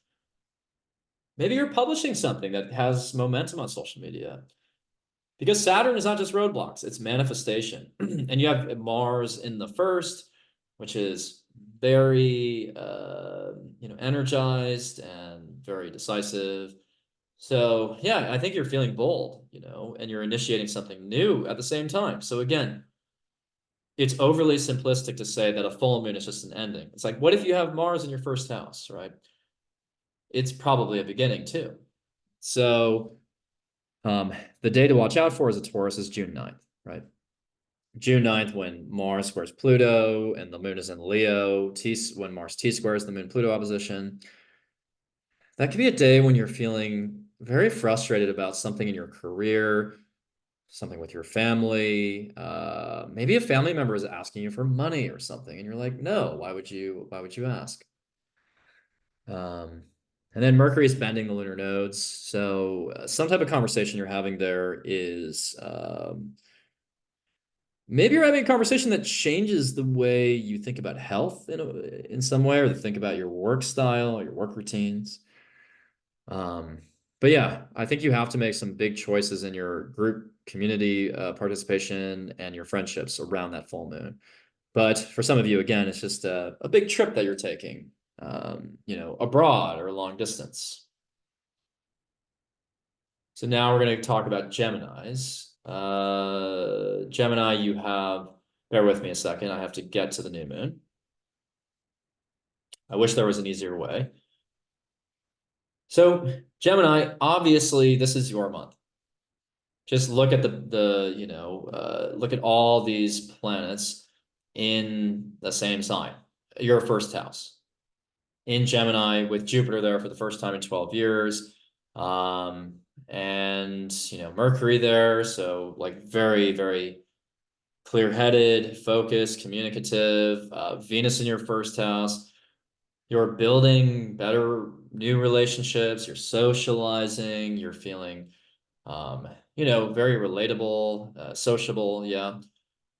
maybe you're publishing something that has momentum on social media. Because Saturn is not just roadblocks, it's manifestation. And you have Mars in the first, which is very energized and very decisive. So yeah, I think you're feeling bold, and you're initiating something new at the same time. So again, it's overly simplistic to say that a full moon is just an ending. It's like, what if you have Mars in your first house, right? It's probably a beginning too. So the day to watch out for as a Taurus is June 9th, right? June 9th, when Mars squares Pluto and the moon is in Leo, when Mars T-squares the moon Pluto opposition. That could be a day when you're feeling very frustrated about something in your career, something with your family. Maybe a family member is asking you for money or something, and you're like, no, why would you ask? And then Mercury is bending the lunar nodes. So some type of conversation you're having there is maybe you're having a conversation that changes the way you think about health in some way, or think about your work style, your work routines. But yeah, I think you have to make some big choices in your group community participation and your friendships around that full moon. But for some of you, again, it's just a big trip that you're taking, abroad or long distance. So now we're going to talk about Geminis. Gemini, you have, bear with me a second, I have to get to the new moon. I wish there was an easier way. So Gemini, obviously, this is your month. Just look at look at all these planets in the same sign, your first house. In Gemini with Jupiter there for the first time in 12 years. And, Mercury there. So like very, very clear-headed, focused, communicative, Venus in your first house. You're building better new relationships, you're socializing, you're feeling very relatable, sociable, yeah.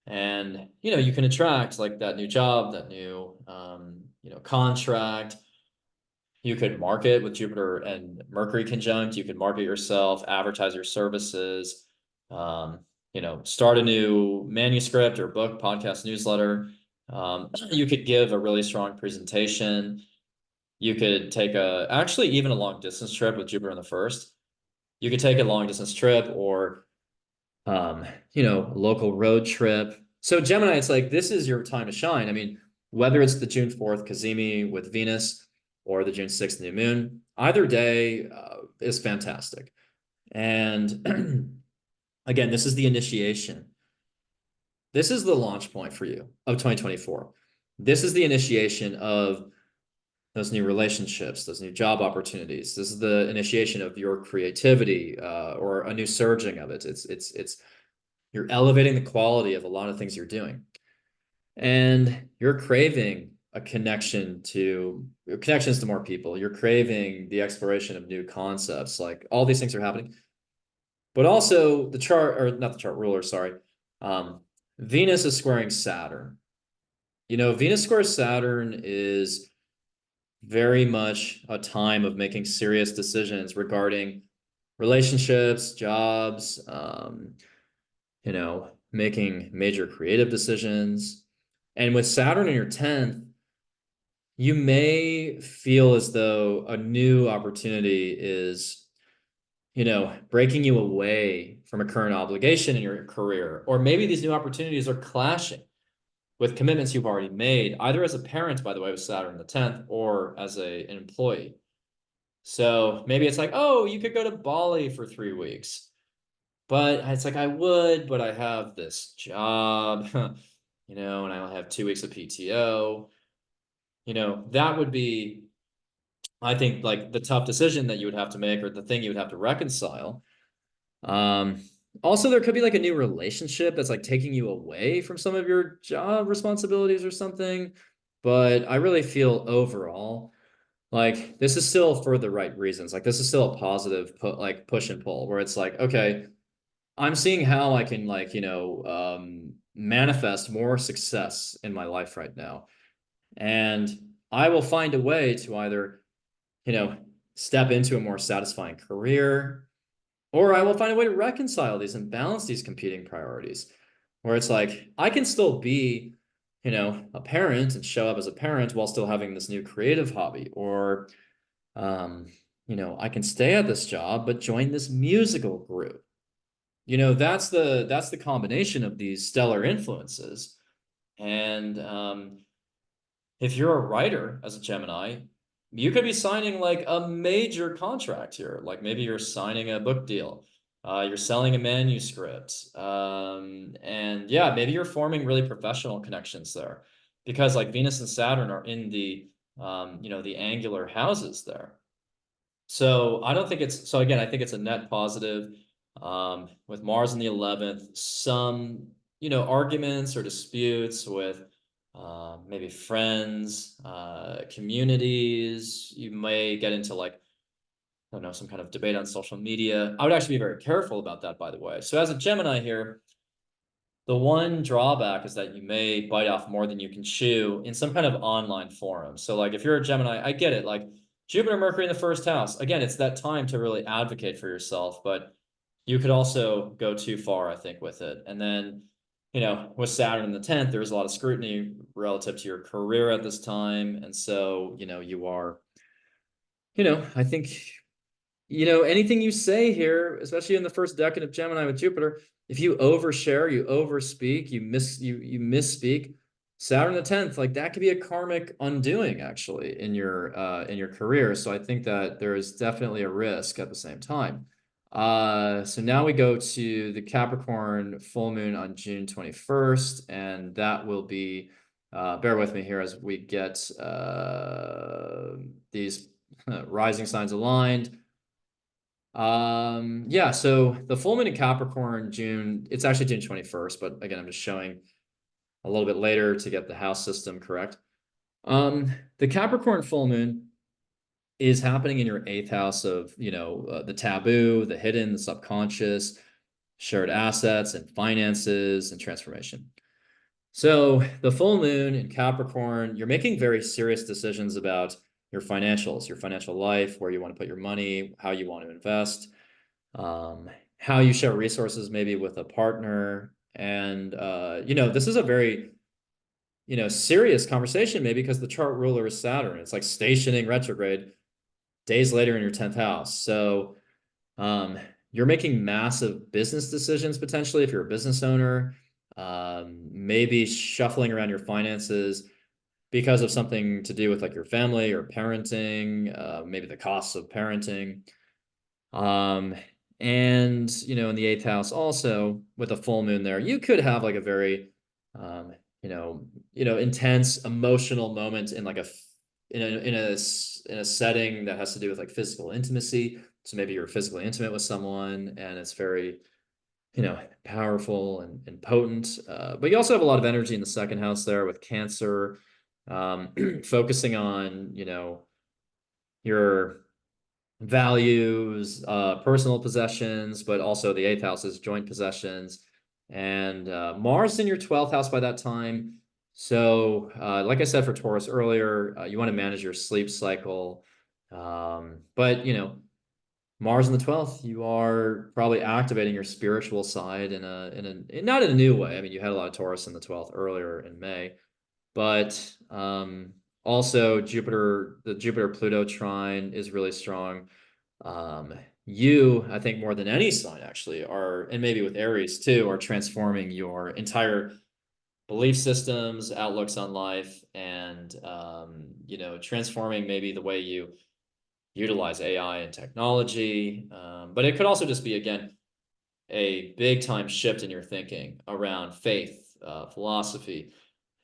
And, you can attract like that new job, that new, contract. You could market with Jupiter and Mercury conjunct. You could market yourself, advertise your services, um, start a new manuscript or book, podcast, newsletter. You could give a really strong presentation. You could take actually even a long distance trip with Jupiter in the first. You could take a long distance trip or, local road trip. So Gemini, it's like, this is your time to shine. I mean, whether it's the June 4th Cazimi with Venus or the June 6th new moon, either day is fantastic. And again, this is the initiation. This is the launch point for you of 2024. This is the initiation of those new relationships, those new job opportunities. This is the initiation of your creativity or a new surging of it. It's you're elevating the quality of a lot of things you're doing. And you're craving a connections to more people. You're craving the exploration of new concepts. Like all these things are happening. But also the chart, or not the chart ruler, sorry. Venus is squaring Saturn. Venus squares Saturn is very much a time of making serious decisions regarding relationships, jobs, making major creative decisions. And with Saturn in your 10th, you may feel as though a new opportunity is, breaking you away from a current obligation in your career. Or maybe these new opportunities are clashing with commitments you've already made, either as a parent, by the way, with Saturn in the 10th, or as an employee. So maybe it's like, oh, you could go to Bali for 3 weeks. But it's like, I would, but I have this job, and I only have 2 weeks of PTO. That would be, I think, like the tough decision that you would have to make or the thing you would have to reconcile. Also, there could be like a new relationship that's like taking you away from some of your job responsibilities or something. But I really feel overall, like this is still for the right reasons. Like this is still a positive push and pull where it's like, okay, I'm seeing how I can manifest more success in my life right now. And I will find a way to either, you know, step into a more satisfying career, or I will find a way to reconcile these and balance these competing priorities where it's like, I can still be, a parent and show up as a parent while still having this new creative hobby, or, I can stay at this job, but join this musical group. That's the combination of these stellar influences. And if you're a writer as a Gemini, you could be signing like a major contract here. Like maybe you're signing a book deal, you're selling a manuscript, and yeah, maybe you're forming really professional connections there, because like Venus and Saturn are in the angular houses there. So I don't think it's so again, I think it's a net positive. With Mars in the 11th, some, arguments or disputes with maybe friends, communities. You may get into like, I don't know, some kind of debate on social media. I would actually be very careful about that, by the way. So as a Gemini here, the one drawback is that you may bite off more than you can chew in some kind of online forum. So like if you're a Gemini, I get it. Like Jupiter, Mercury in the first house. Again, it's that time to really advocate for yourself, but you could also go too far, I think, with it. And then, with Saturn in the 10th, there's a lot of scrutiny relative to your career at this time. And so, you are, I think anything you say here, especially in the first decade of Gemini with Jupiter, if you overshare, you overspeak, you misspeak, Saturn the 10th, like that could be a karmic undoing actually in your career. So I think that there is definitely a risk at the same time. So now we go to the Capricorn full moon on June 21st, and that will be bear with me here as we get these rising signs aligned. Yeah, so the full moon in Capricorn, June, it's actually June 21st, but again, I'm just showing a little bit later to get the house system correct. The Capricorn full moon, is happening in your eighth house of, the taboo, the hidden, the subconscious, shared assets and finances and transformation. So the full moon in Capricorn, you're making very serious decisions about your financials, your financial life, where you want to put your money, how you want to invest, how you share resources maybe with a partner. And, this is a very, serious conversation maybe because the chart ruler is Saturn. It's like stationing retrograde days later in your 10th house. So you're making massive business decisions potentially if you're a business owner, maybe shuffling around your finances because of something to do with like your family or parenting, maybe the costs of parenting. And in the eighth house also with a full moon there, you could have like a very intense emotional moment in like in a setting that has to do with like physical intimacy. So maybe you're physically intimate with someone and it's very, powerful and potent. But you also have a lot of energy in the second house there with Cancer, focusing on, your values, personal possessions, but also the eighth house is joint possessions. And Mars in your 12th house by that time. So, like I said for Taurus earlier, you want to manage your sleep cycle. But, Mars in the 12th, you are probably activating your spiritual side not in a new way. I mean, you had a lot of Taurus in the 12th earlier in May, but also the Jupiter-Pluto trine is really strong. I think more than any sign actually and maybe with Aries too, are transforming your entire belief systems, outlooks on life, and transforming maybe the way you utilize AI and technology. But it could also just be, again, a big time shift in your thinking around faith, philosophy,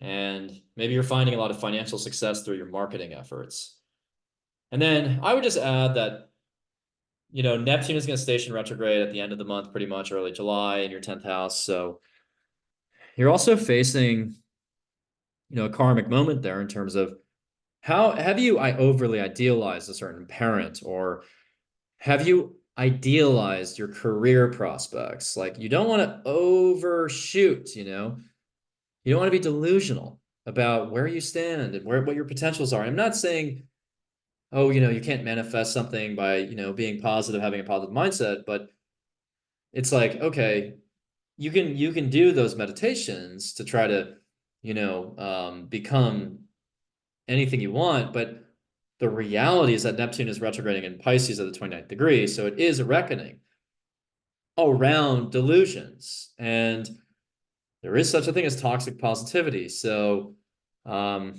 and maybe you're finding a lot of financial success through your marketing efforts. And then I would just add that, Neptune is going to station retrograde at the end of the month, pretty much early July in your 10th house. So you're also facing, a karmic moment there in terms of how have you overly idealized a certain parent, or have you idealized your career prospects? Like you don't want to overshoot, you don't want to be delusional about where you stand and what your potentials are. I'm not saying, oh, you can't manifest something by, being positive, having a positive mindset, but it's like, okay, you can do those meditations to try to, become anything you want, but the reality is that Neptune is retrograding in Pisces at the 29th degree, so it is a reckoning around delusions, and there is such a thing as toxic positivity. So have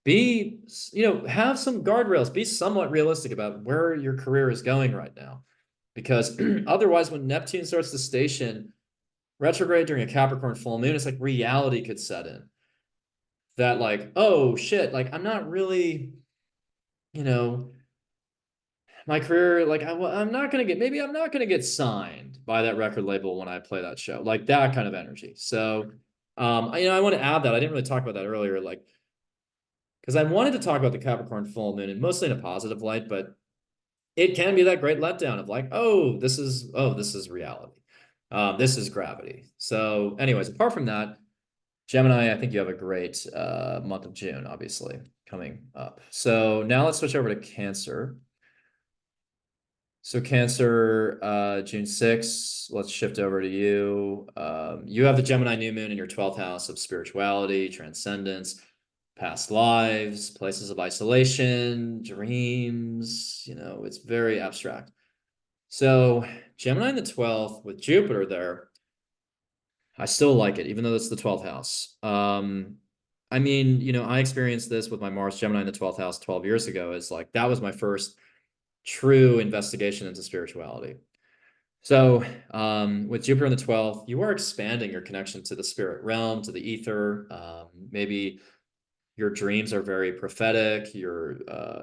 some guardrails, be somewhat realistic about where your career is going right now, because otherwise when Neptune starts to station retrograde during a Capricorn full moon, it's like reality could set in that like, oh shit, like I'm not really, my career, like I'm not gonna get signed by that record label when I play that show, like that kind of energy. So I want to add that I didn't really talk about that earlier, like because I wanted to talk about the Capricorn full moon and mostly in a positive light, but it can be that great letdown of like, this is reality. This is gravity. So anyways, apart from that, Gemini, I think you have a great month of June, obviously, coming up. So now let's switch over to Cancer. So Cancer, June 6th, let's shift over to you. You have the Gemini new moon in your 12th house of spirituality, transcendence, past lives, places of isolation, dreams, it's very abstract. So Gemini in the 12th with Jupiter there, I still like it, even though it's the 12th house. I mean, I experienced this with my Mars Gemini in the 12th house 12 years ago. It's like, that was my first true investigation into spirituality. So with Jupiter in the 12th, you are expanding your connection to the spirit realm, to the ether. Maybe your dreams are very prophetic. You're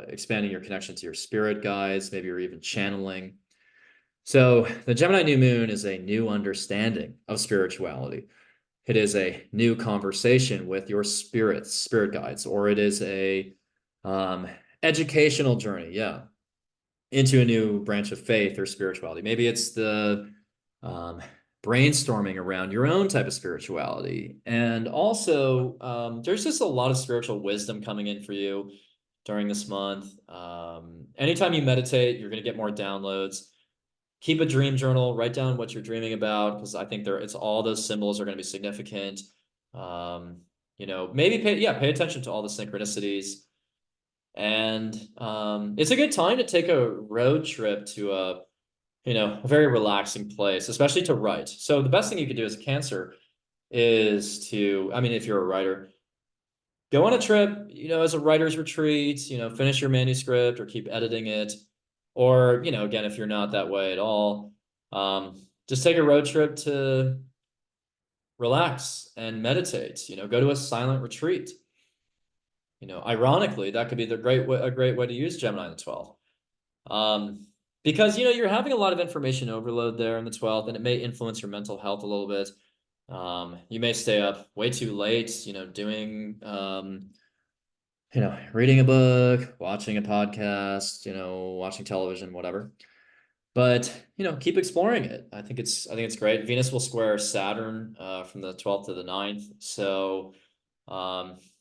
expanding your connection to your spirit guides. Maybe you're even channeling. So the Gemini new moon is a new understanding of spirituality. It is a new conversation with your spirit guides, or it is a educational journey, yeah, into a new branch of faith or spirituality. Maybe it's the um, brainstorming around your own type of spirituality. And also, there's just a lot of spiritual wisdom coming in for you during this month. Anytime you meditate, you're going to get more downloads. Keep a dream journal, write down what you're dreaming about, because I think it's all those symbols are going to be significant. Um, maybe pay attention to all the synchronicities. And it's a good time to take a road trip to a very relaxing place, especially to write. So the best thing you could do as a Cancer is to, I mean, if you're a writer, go on a trip, as a writer's retreat, finish your manuscript or keep editing it. Or, again, if you're not that way at all, just take a road trip to relax and meditate, go to a silent retreat. Ironically, that could be a great way to use Gemini in the 12th. Because, you're having a lot of information overload there in the 12th, and it may influence your mental health a little bit. You may stay up way too late, doing, reading a book, watching a podcast, watching television, whatever. But, keep exploring it. I think it's great. Venus will square Saturn from the 12th to the 9th. So,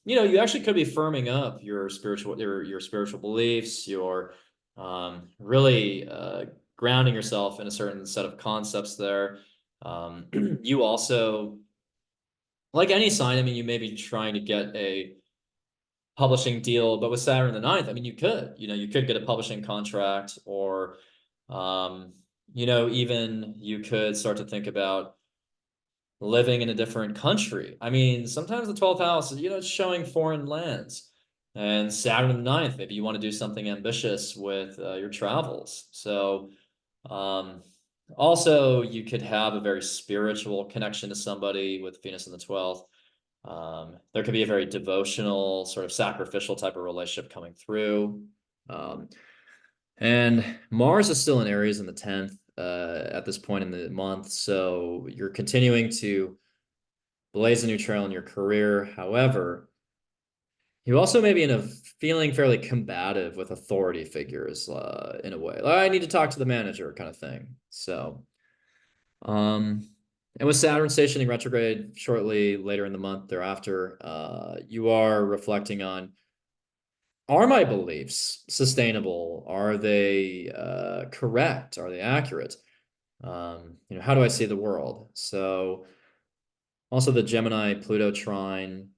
you actually could be firming up your spiritual beliefs, your really grounding yourself in a certain set of concepts there. You also, like any sign, I mean, you may be trying to get a publishing deal, but with Saturn the 9th, I mean, you could get a publishing contract, or, even you could start to think about living in a different country. I mean, sometimes the 12th house, it's showing foreign lands. And Saturn the 9th, maybe you want to do something ambitious with your travels. So, also, you could have a very spiritual connection to somebody with Venus in the 12th. There could be a very devotional, sort of sacrificial type of relationship coming through. And Mars is still in Aries in the 10th at this point in the month. So you're continuing to blaze a new trail in your career. However, you also may be in a feeling fairly combative with authority figures in a way. Like, I need to talk to the manager kind of thing. So, and with Saturn stationing retrograde shortly later in the month thereafter, you are reflecting on, are my beliefs sustainable? Are they correct? Are they accurate? How do I see the world? So also the Gemini Pluto trine.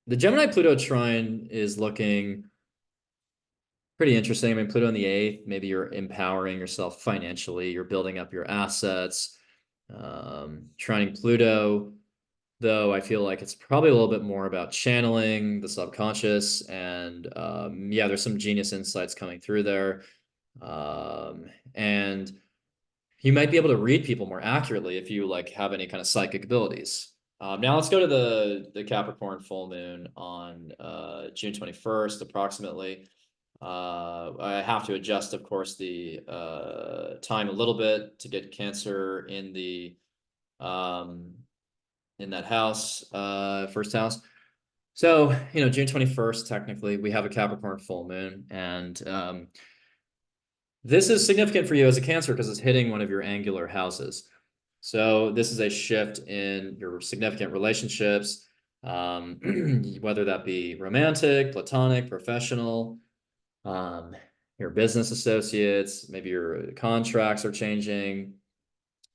The Gemini Pluto trine is looking pretty interesting. I mean, Pluto in the 8th, maybe you're empowering yourself financially, you're building up your assets. Trining Pluto, though, I feel like it's probably a little bit more about channeling the subconscious, and yeah, there's some genius insights coming through there. And you might be able to read people more accurately if you have any kind of psychic abilities. Now let's go to the Capricorn full moon on June 21st, approximately. I have to adjust, of course, the time a little bit to get Cancer in the in that house, first house. So, June 21st, technically, we have a Capricorn full moon, and this is significant for you as a Cancer because it's hitting one of your angular houses. So this is a shift in your significant relationships, whether that be romantic, platonic, professional, your business associates, maybe your contracts are changing,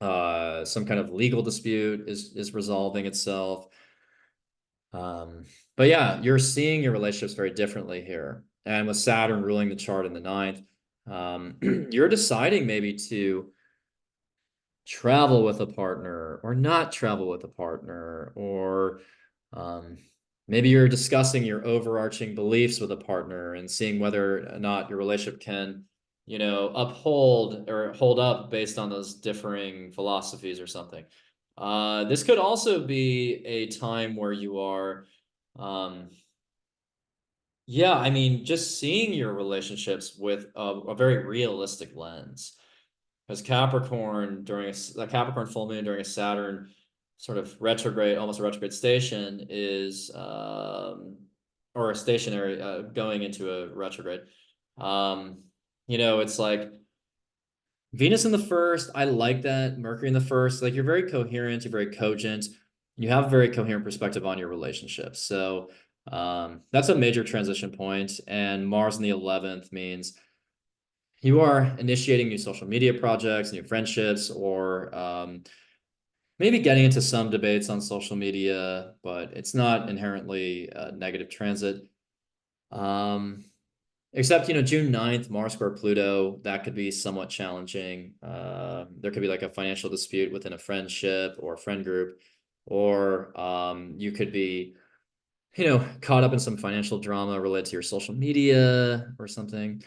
some kind of legal dispute is resolving itself. But yeah, you're seeing your relationships very differently here. And with Saturn ruling the chart in the 9th, you're deciding maybe to travel with a partner or not travel with a partner, or maybe you're discussing your overarching beliefs with a partner and seeing whether or not your relationship can, uphold or hold up based on those differing philosophies or something. This could also be a time where you are, yeah, I mean, just seeing your relationships with a very realistic lens. Because Capricorn during a Capricorn full moon during a Saturn sort of retrograde, almost a retrograde station, is or a stationary, going into a retrograde. You know, it's like Venus in the first. I like that. Mercury in the first. Like you're very coherent. You're very cogent. You have a very coherent perspective on your relationships. So that's a major transition point. And Mars in the 11th means you are initiating new social media projects, new friendships, or maybe getting into some debates on social media, but it's not inherently a negative transit. Except, you know, June 9th, Mars square Pluto, that could be somewhat challenging. There could be like a financial dispute within a friendship or a friend group, or you could be, you know, caught up in some financial drama related to your social media or something.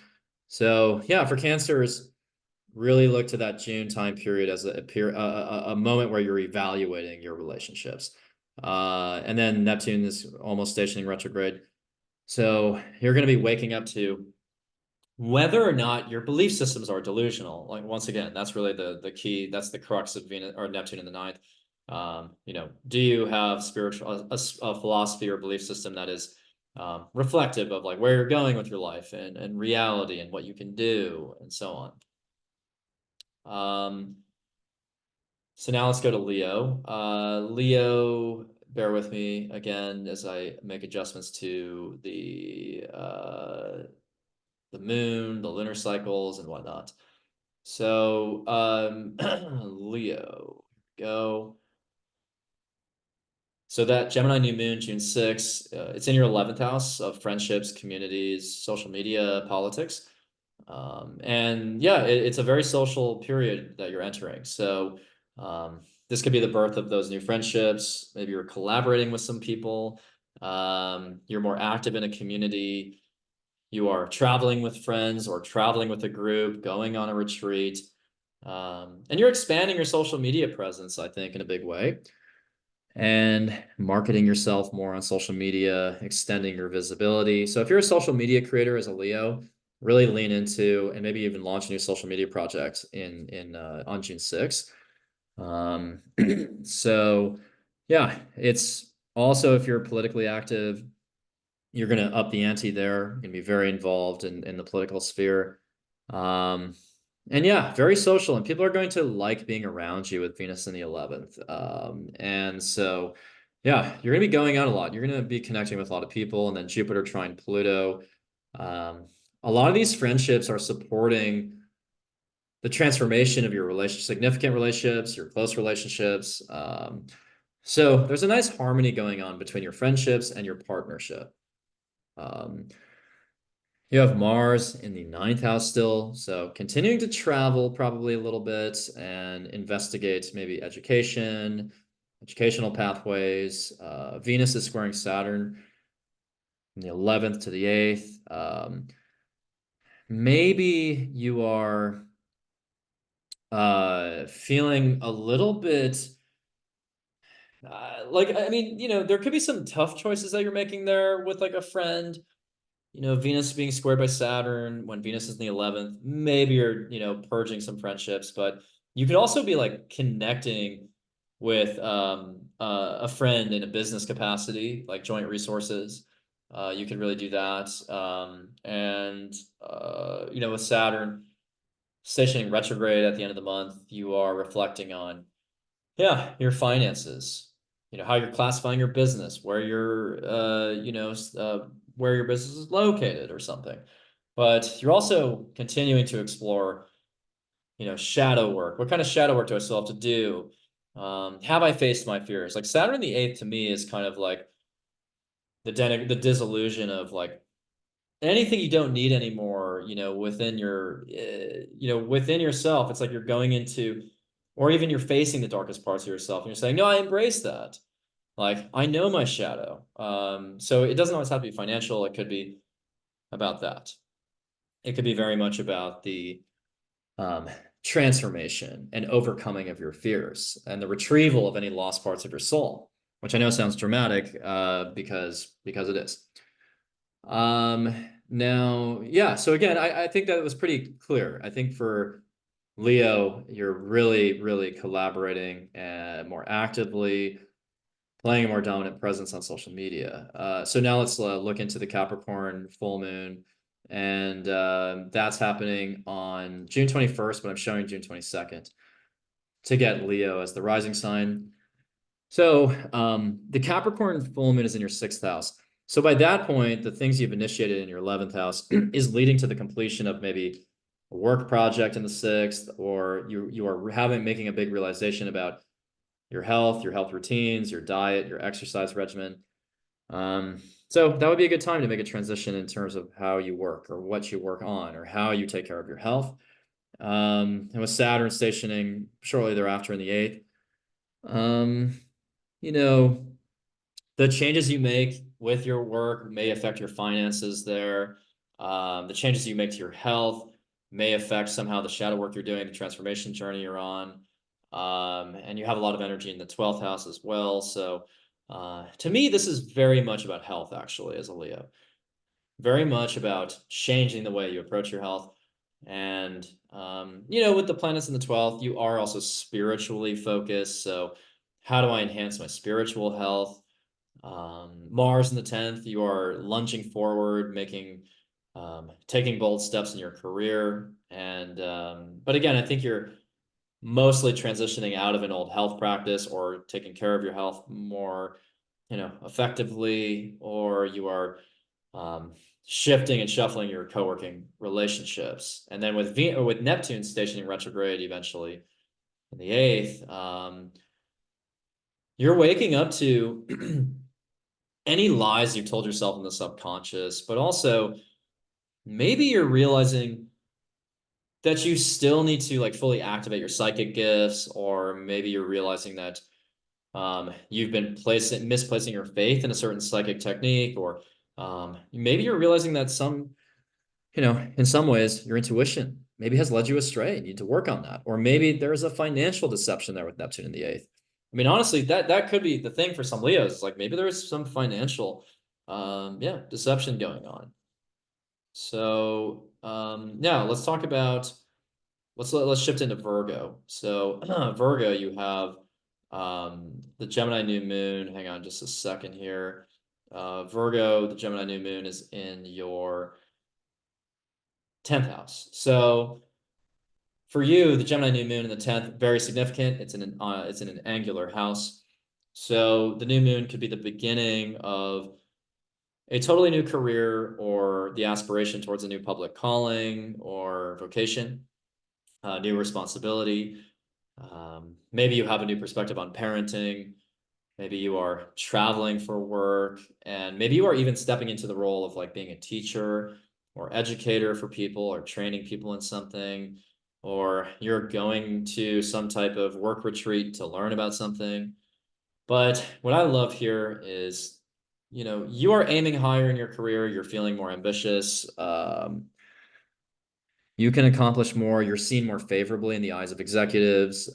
So yeah, for Cancers, really look to that June time period as a moment where you're evaluating your relationships. And then Neptune is almost stationing retrograde. So you're going to be waking up to whether or not your belief systems are delusional. Like once again, that's really the key. That's the crux of Venus or Neptune in the ninth. You know, do you have a philosophy or belief system that is reflective of like where you're going with your life and reality and what you can do and so on. So now let's go to Leo. Leo, bear with me again as I make adjustments to the moon, the lunar cycles, and whatnot. So Leo, go. So that Gemini new moon, June 6th, it's in your 11th house of friendships, communities, social media, politics. And yeah, it's a very social period that you're entering. So this could be the birth of those new friendships. Maybe you're collaborating with some people. You're more active in a community. You are traveling with friends or traveling with a group, going on a retreat. And you're expanding your social media presence, I think, in a big way. And marketing yourself more on social media, extending your visibility. So if you're a social media creator as a Leo, really lean into and maybe even launch a new social media project in on June 6th. So yeah, it's also if you're politically active, you're going to up the ante there. You're going to be very involved in the political sphere. And yeah, very social, and people are going to like being around you with Venus in the 11th. And so, yeah, you're going to be going out a lot. You're going to be connecting with a lot of people, and then Jupiter trine Pluto. Um, a lot of these friendships are supporting the transformation of your significant relationships, your close relationships. So there's a nice harmony going on between your friendships and your partnership. Um, you have Mars in the ninth house still, so continuing to travel probably a little bit and investigate maybe education, educational pathways. Venus is squaring Saturn from the 11th to the 8th. Maybe you are feeling a little bit like, I mean, you know, there could be some tough choices that you're making there with like a friend. You know, Venus being squared by Saturn when Venus is in the 11th, maybe you're, you know, purging some friendships, but you could also be like connecting with a friend in a business capacity, like joint resources. You could really do that. You know, with Saturn stationing retrograde at the end of the month, you are reflecting on, yeah, your finances, you know, how you're classifying your business, where where your business is located or something. But you're also continuing to explore, you know, shadow work. What kind of shadow work do I still have to do? Have I faced my fears? Like Saturn in the 8th to me is kind of like the disillusion of like anything you don't need anymore, you know, within within yourself. It's like you're going into, or even you're facing the darkest parts of yourself and you're saying, no, I embrace that. Like, I know my shadow. So it doesn't always have to be financial. It could be about that. It could be very much about the um, transformation and overcoming of your fears and the retrieval of any lost parts of your soul, which I know sounds dramatic because it is. Now, yeah, so again, I think that it was pretty clear. I think for Leo, you're really, really collaborating more actively. playing a more dominant presence on social media. So now let's look into the Capricorn full moon. And that's happening on June 21st, but I'm showing June 22nd to get Leo as the rising sign. So the Capricorn full moon is in your 6th house. So by that point, the things you've initiated in your 11th house is leading to the completion of maybe a work project in the 6th, or you are making a big realization about your health routines, your diet, your exercise regimen. So that would be a good time to make a transition in terms of how you work or what you work on or how you take care of your health. And with Saturn stationing shortly thereafter in the 8th, you know, the changes you make with your work may affect your finances there. The changes you make to your health may affect somehow the shadow work you're doing, the transformation journey you're on. And you have a lot of energy in the 12th house as well. So to me, this is very much about health, actually, as a Leo. Very much about changing the way you approach your health. And, with the planets in the 12th, you are also spiritually focused. So how do I enhance my spiritual health? Mars in the 10th, you are lunging forward, taking bold steps in your career. And, but again, I think you're mostly transitioning out of an old health practice or taking care of your health more, effectively, or you are, shifting and shuffling your co-working relationships. And then with Neptune stationing retrograde eventually in the 8th, you're waking up to any lies you've told yourself in the subconscious, but also maybe you're realizing that you still need to like fully activate your psychic gifts, or maybe you're realizing that you've been misplacing your faith in a certain psychic technique, or maybe you're realizing that in some ways, your intuition maybe has led you astray. You need to work on that. Or maybe there's a financial deception there with Neptune in the 8th. I mean, honestly, that could be the thing for some Leos. Like maybe there's some financial, deception going on. So, yeah, let's shift into Virgo. So, Virgo, you have the Gemini new moon. Hang on just a second here. Virgo, the Gemini new moon is in your 10th house. So for you, the Gemini new moon in the 10th, very significant. It's in an angular house. So the new moon could be the beginning of a totally new career or the aspiration towards a new public calling or vocation, new responsibility. Maybe you have a new perspective on parenting. Maybe you are traveling for work, and maybe you are even stepping into the role of like being a teacher or educator for people, or training people in something, or you're going to some type of work retreat to learn about something. But what I love here is, you are aiming higher in your career. You're feeling more ambitious. You can accomplish more. You're seen more favorably in the eyes of executives.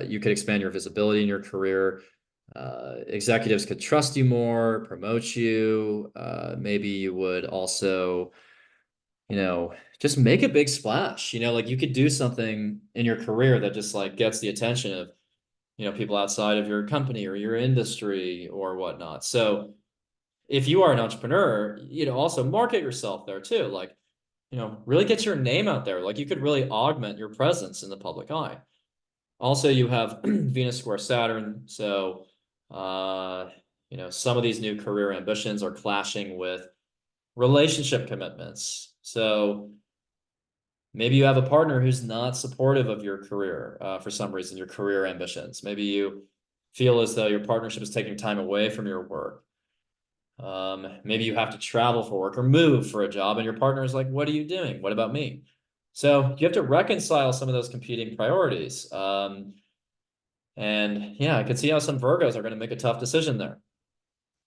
You could expand your visibility in your career. Executives could trust you more, promote you. Maybe you would also, just make a big splash. Like you could do something in your career that just like gets the attention of, people outside of your company or your industry or whatnot. So if you are an entrepreneur, also market yourself there too. Like, really get your name out there. Like you could really augment your presence in the public eye. Also, you have Venus square Saturn. So, some of these new career ambitions are clashing with relationship commitments. So maybe you have a partner who's not supportive of your career for some reason, your career ambitions. Maybe you feel as though your partnership is taking time away from your work. Maybe you have to travel for work or move for a job, and your partner is like, what are you doing? What about me? So you have to reconcile some of those competing priorities. And yeah, I could see how some Virgos are going to make a tough decision there.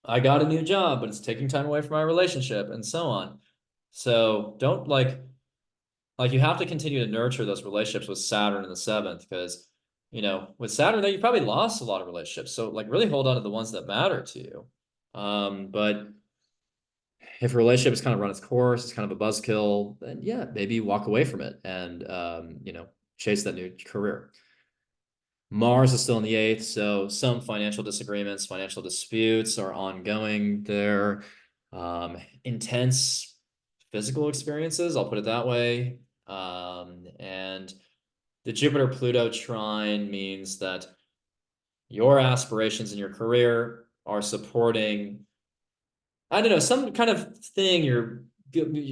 I got a new job, but it's taking time away from my relationship, and so on. So don't like you have to continue to nurture those relationships with Saturn in the 7th, because with Saturn there, you probably lost a lot of relationships. So like really hold on to the ones that matter to you. But if a relationship has kind of run its course, it's kind of a buzzkill, then yeah, maybe you walk away from it and chase that new career. Mars is still in the 8th, so some financial disagreements, financial disputes are ongoing there. Intense physical experiences, I'll put it that way. And the Jupiter-Pluto trine means that your aspirations in your career are supporting, I don't know, some kind of thing you're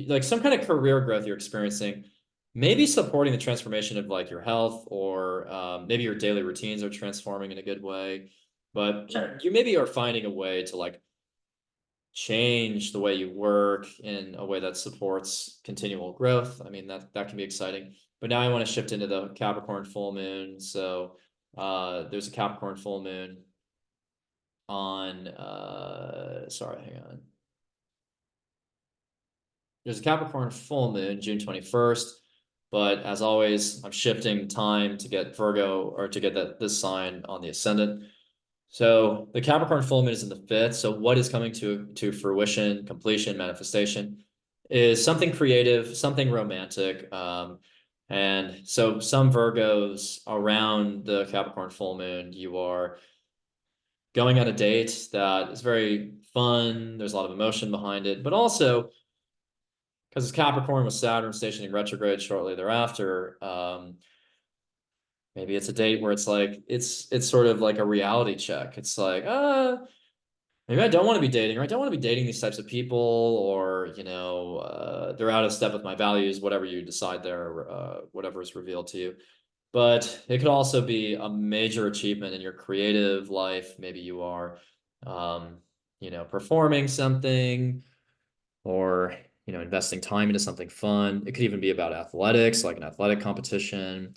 like some kind of career growth you're experiencing, maybe supporting the transformation of like your health, or maybe your daily routines are transforming in a good way, but you maybe are finding a way to like change the way you work in a way that supports continual growth. I mean, that can be exciting. But now I want to shift into the Capricorn full moon. So there's a Capricorn full moon on sorry, hang on. There's a Capricorn full moon, June 21st. But as always, I'm shifting time to get Virgo, or to get this sign on the ascendant. So the Capricorn full moon is in the 5th. So what is coming to fruition, completion, manifestation is something creative, something romantic. And so some Virgos around the Capricorn full moon, you are going on a date that is very fun. There's a lot of emotion behind it, but also because it's Capricorn with Saturn stationing retrograde shortly thereafter, maybe it's a date where it's like it's sort of like a reality check. It's like, maybe I don't want to be dating, or I don't want to be dating these types of people, or they're out of step with my values, whatever you decide there, whatever is revealed to you. But it could also be a major achievement in your creative life. Maybe you are, performing something, or investing time into something fun. It could even be about athletics, like an athletic competition.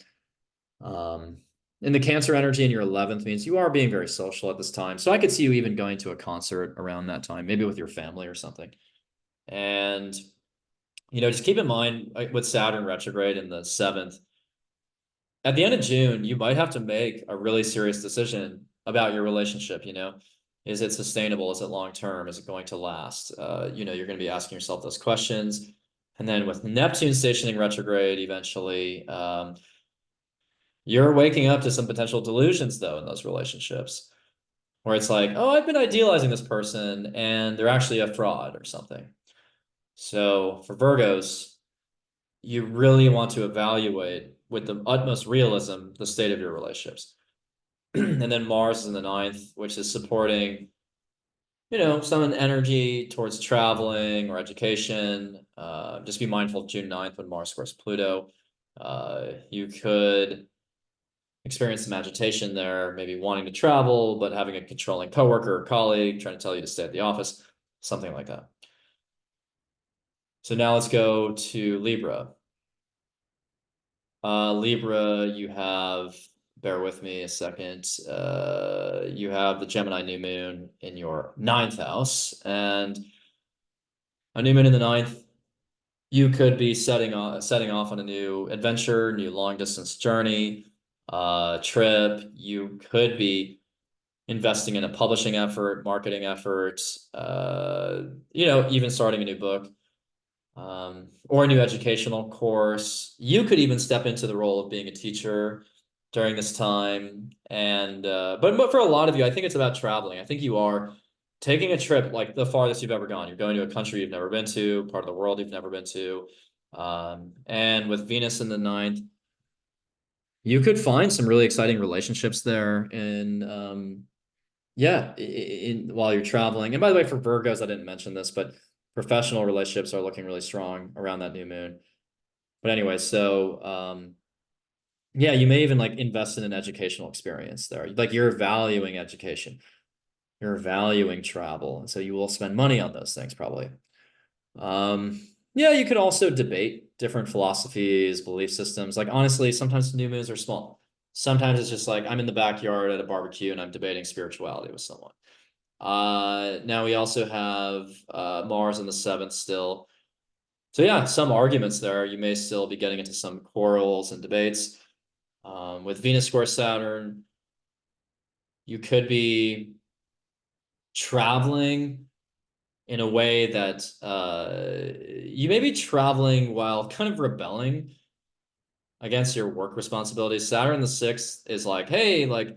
And the Cancer energy in your 11th means you are being very social at this time. So I could see you even going to a concert around that time, maybe with your family or something. And just keep in mind, with Saturn retrograde in the 7th, at the end of June, you might have to make a really serious decision about your relationship. Is it sustainable? Is it long term? Is it going to last? You're going to be asking yourself those questions. And then with Neptune stationing retrograde, eventually, you're waking up to some potential delusions, though, in those relationships, where it's like, oh, I've been idealizing this person and they're actually a fraud or something. So for Virgos, you really want to evaluate with the utmost realism the state of your relationships. And then Mars is in the 9th, which is supporting, some energy towards traveling or education. Just be mindful of June 9th when Mars squares Pluto. You could experience some agitation there, maybe wanting to travel, but having a controlling coworker or colleague trying to tell you to stay at the office, something like that. So now let's go to Libra. Libra, you have, bear with me a second, you have the Gemini new moon in your 9th house, and a new moon in the 9th, you could be setting off on a new adventure, new long distance journey, trip. You could be investing in a publishing effort, marketing effort, even starting a new book, or a new educational course. You could even step into the role of being a teacher during this time. And but for a lot of you, I think it's about traveling. I think you are taking a trip, like the farthest you've ever gone. You're going to a country you've never been to, part of the world you've never been to. And with Venus in the 9th, you could find some really exciting relationships there in while you're traveling. And by the way, for Virgos, I didn't mention this, but professional relationships are looking really strong around that new moon. But anyway, so yeah, you may even like invest in an educational experience there. Like you're valuing education, you're valuing travel, and so you will spend money on those things probably. Yeah, you could also debate different philosophies, belief systems. Like honestly, sometimes new moons are small. Sometimes it's just like I'm in the backyard at a barbecue and I'm debating spirituality with someone. Now we also have Mars in the 7th still. So yeah, some arguments there. You may still be getting into some quarrels and debates. With Venus square Saturn, you could be traveling in a way that you may be traveling while kind of rebelling against your work responsibilities. Saturn the 6th is like, hey, like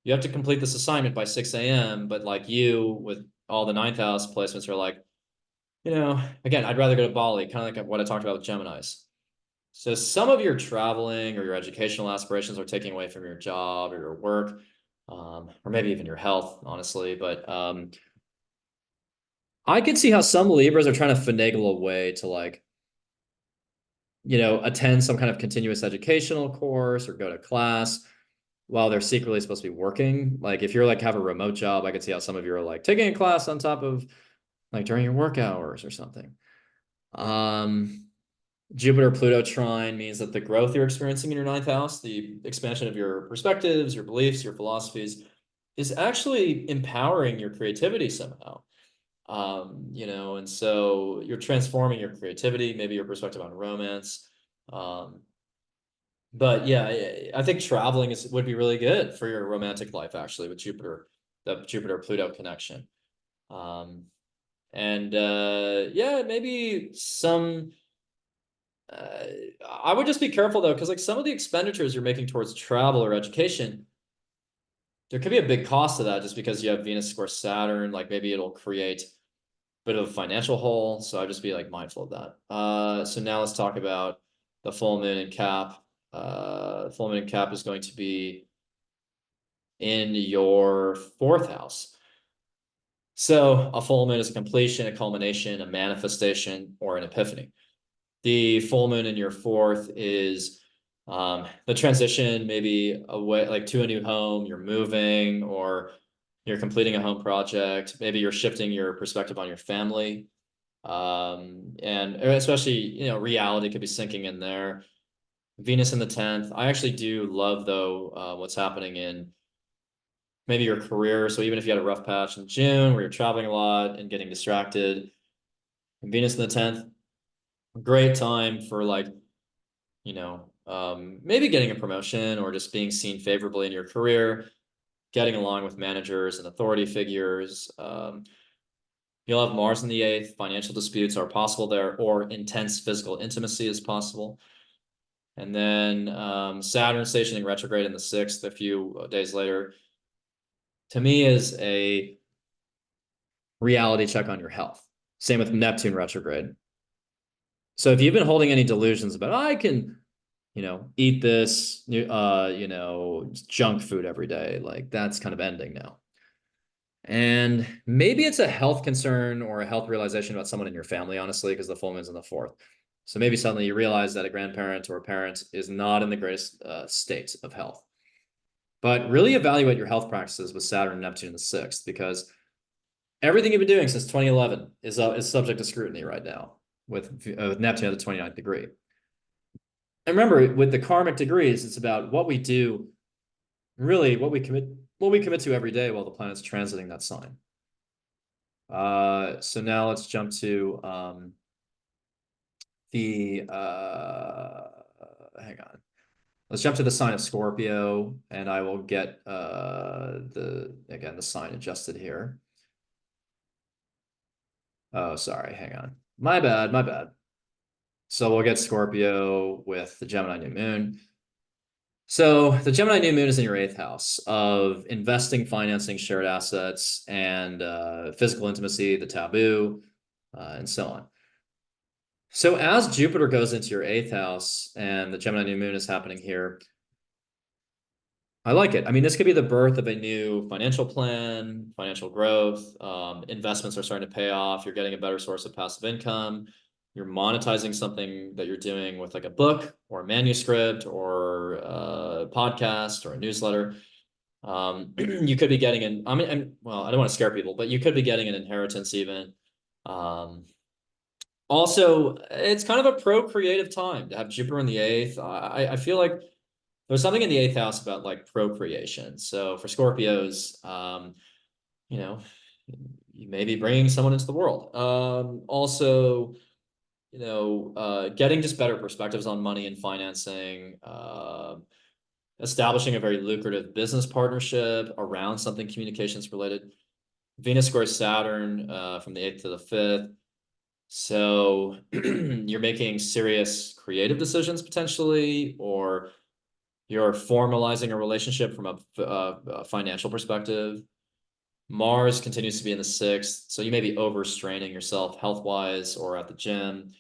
you have to complete this assignment by 6 a.m. But like you with all the ninth house placements are like, again, I'd rather go to Bali, kind of like what I talked about with Geminis. So some of your traveling or your educational aspirations are taking away from your job or your work, or maybe even your health, honestly. But I can see how some Libras are trying to finagle a way to like, attend some kind of continuous educational course or go to class while they're secretly supposed to be working. Like if you're like have a remote job, I could see how some of you are like taking a class on top of like during your work hours or something. Jupiter Pluto trine means that the growth you're experiencing in your ninth house, the expansion of your perspectives, your beliefs, your philosophies, is actually empowering your creativity somehow. And so you're transforming your creativity, maybe your perspective on romance. But yeah, I think traveling would be really good for your romantic life, actually, with Jupiter, the Jupiter-Pluto connection. Yeah, maybe some. I would just be careful though, because like some of the expenditures you're making towards travel or education, there could be a big cost to that just because you have Venus square Saturn. Like maybe it'll create a bit of a financial hole. So I'd just be like mindful of that. So now let's talk about the full moon in Cap. Full moon in Cap is going to be in your fourth house. So a full moon is a completion, a culmination, a manifestation, or an epiphany. The full moon in your fourth is the transition, maybe away, like to a new home, you're moving, or you're completing a home project. Maybe you're shifting your perspective on your family. And especially, reality could be sinking in there. Venus in the 10th. I actually do love, though, what's happening in maybe your career. So even if you had a rough patch in June where you're traveling a lot and getting distracted, Venus in the 10th, great time for like, maybe getting a promotion or just being seen favorably in your career, getting along with managers and authority figures. You'll have Mars in the 8th. Financial disputes are possible there, or intense physical intimacy is possible. And then Saturn stationing retrograde in the 6th a few days later, to me, is a reality check on your health. Same with Neptune retrograde. So if you've been holding any delusions about, I can, eat this, junk food every day, like that's kind of ending now. And maybe it's a health concern or a health realization about someone in your family, honestly, because the full moon's in the 4th. So maybe suddenly you realize that a grandparent or a parent is not in the greatest state of health. But really evaluate your health practices with Saturn and Neptune in the 6th, because everything you've been doing since 2011 is subject to scrutiny right now with Neptune at the 29th degree. And remember, with the karmic degrees, it's about what we do, really what we commit to every day while the planet's transiting that sign. So now let's jump to hang on. Let's jump to the sign of Scorpio, and I will get the sign adjusted here. Oh, sorry, hang on. My bad. So we'll get Scorpio with the Gemini new moon. So the Gemini new moon is in your 8th house of investing, financing, shared assets, and physical intimacy, the taboo, and so on. So as Jupiter goes into your 8th house and the Gemini new moon is happening here, I like it. I mean, this could be the birth of a new financial plan, financial growth. Investments are starting to pay off. You're getting a better source of passive income. You're monetizing something that you're doing with like a book or a manuscript or a podcast or a newsletter. You could be getting I don't want to scare people, but you could be getting an inheritance even. Also, it's kind of a procreative time to have Jupiter in the 8th. I feel like there's something in the 8th house about like procreation. So for Scorpios, you may be bringing someone into the world. Also, getting just better perspectives on money and financing, establishing a very lucrative business partnership around something communications related. Venus squares Saturn from the 8th to the 5th. So you're making serious creative decisions potentially, or you're formalizing a relationship from a financial perspective. Mars continues to be in the 6th, so you may be overstraining yourself health-wise or at the gym.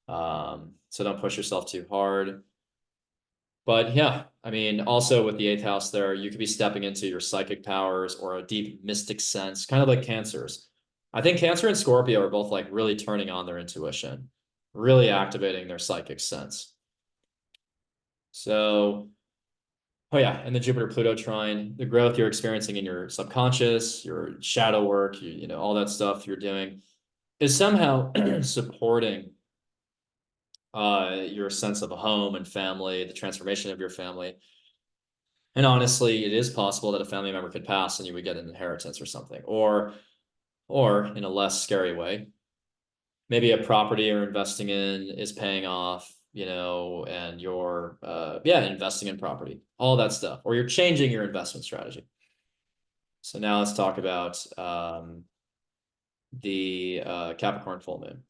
So don't push yourself too hard. But yeah, I mean, also with the 8th house there, you could be stepping into your psychic powers or a deep mystic sense, kind of like Cancers. I think Cancer and Scorpio are both like really turning on their intuition, really activating their psychic sense. So, oh yeah, and the Jupiter-Pluto trine, the growth you're experiencing in your subconscious, your shadow work, you know, all that stuff you're doing is somehow supporting your sense of a home and family, the transformation of your family. And honestly, it is possible that a family member could pass and you would get an inheritance or something, or in a less scary way, maybe a property you're investing in is paying off, you know, and you're yeah, investing in property, all that stuff, or you're changing your investment strategy. So now let's talk about the Capricorn full moon.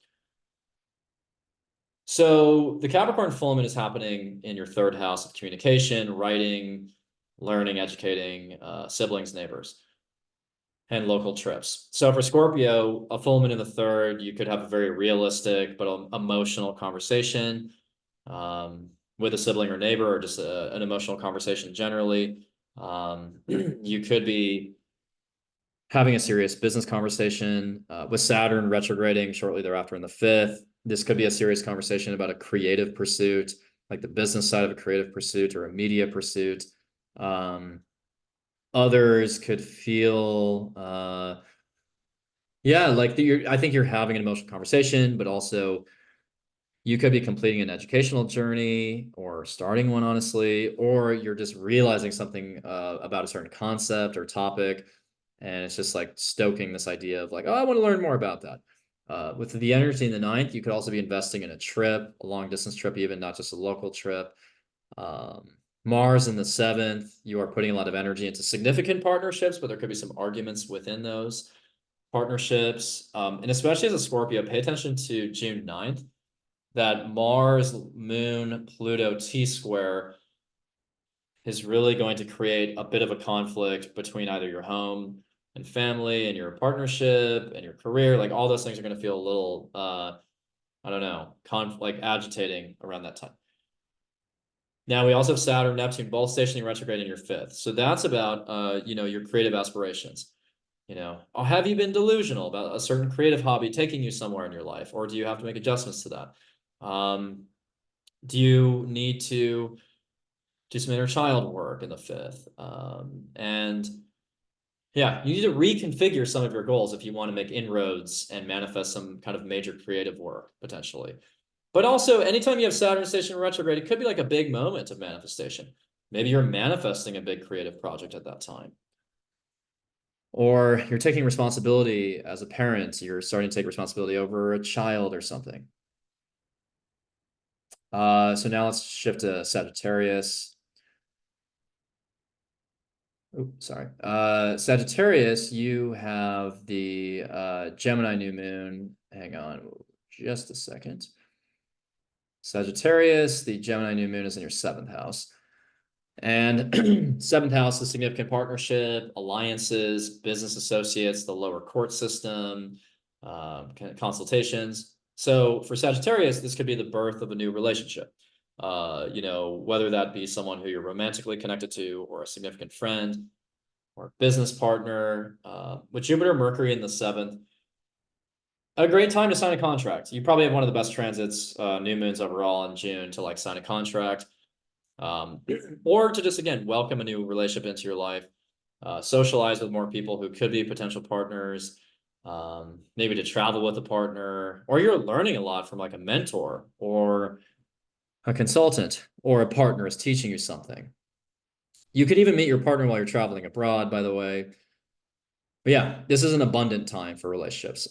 So the Capricorn full moon is happening in your 3rd house of communication, writing, learning, educating, siblings, neighbors, and local trips. So for Scorpio, a full moon in the 3rd, you could have a very realistic but emotional conversation with a sibling or neighbor, or just an emotional conversation generally. You could be having a serious business conversation with Saturn retrograding shortly thereafter in the 5th. This could be a serious conversation about a creative pursuit, like the business side of a creative pursuit or a media pursuit. Others could feel, yeah, like I think you're having an emotional conversation, but also you could be completing an educational journey or starting one, honestly, or you're just realizing something about a certain concept or topic. And it's just like stoking this idea of like, oh, I want to learn more about that. With the energy in the 9th, you could also be investing in a trip, a long distance trip, even not just a local trip. Mars in the 7th, you are putting a lot of energy into significant partnerships, but there could be some arguments within those partnerships. And especially as a Scorpio, pay attention to June 9th, that Mars, Moon, Pluto T-square is really going to create a bit of a conflict between either your home and family and your partnership and your career. Like all those things are going to feel a little, I don't know, like agitating around that time. Now we also have Saturn, Neptune, both stationing retrograde in your 5th. So that's about, you know, your creative aspirations. You know, or have you been delusional about a certain creative hobby taking you somewhere in your life, or do you have to make adjustments to that? Do you need to do some inner child work in the 5th? And yeah, you need to reconfigure some of your goals if you want to make inroads and manifest some kind of major creative work potentially. But also, anytime you have Saturn station retrograde, it could be like a big moment of manifestation. Maybe you're manifesting a big creative project at that time. Or you're taking responsibility as a parent. You're starting to take responsibility over a child or something. So now let's shift to Sagittarius. Oh, sorry. Sagittarius, you have the Gemini new moon. Hang on just a second. Sagittarius, the Gemini new moon is in your 7th house. And 7th house is significant partnership, alliances, business associates, the lower court system, consultations. So for Sagittarius, this could be the birth of a new relationship. You know, whether that be someone who you're romantically connected to or a significant friend or business partner. With Jupiter, Mercury in the 7th, a great time to sign a contract. You probably have one of the best transits, new moons overall in June, to like sign a contract, or to just, again, welcome a new relationship into your life, socialize with more people who could be potential partners, maybe to travel with a partner, or you're learning a lot from like a mentor or a consultant, or a partner is teaching you something. You could even meet your partner while you're traveling abroad, by the way. But yeah, this is an abundant time for relationships.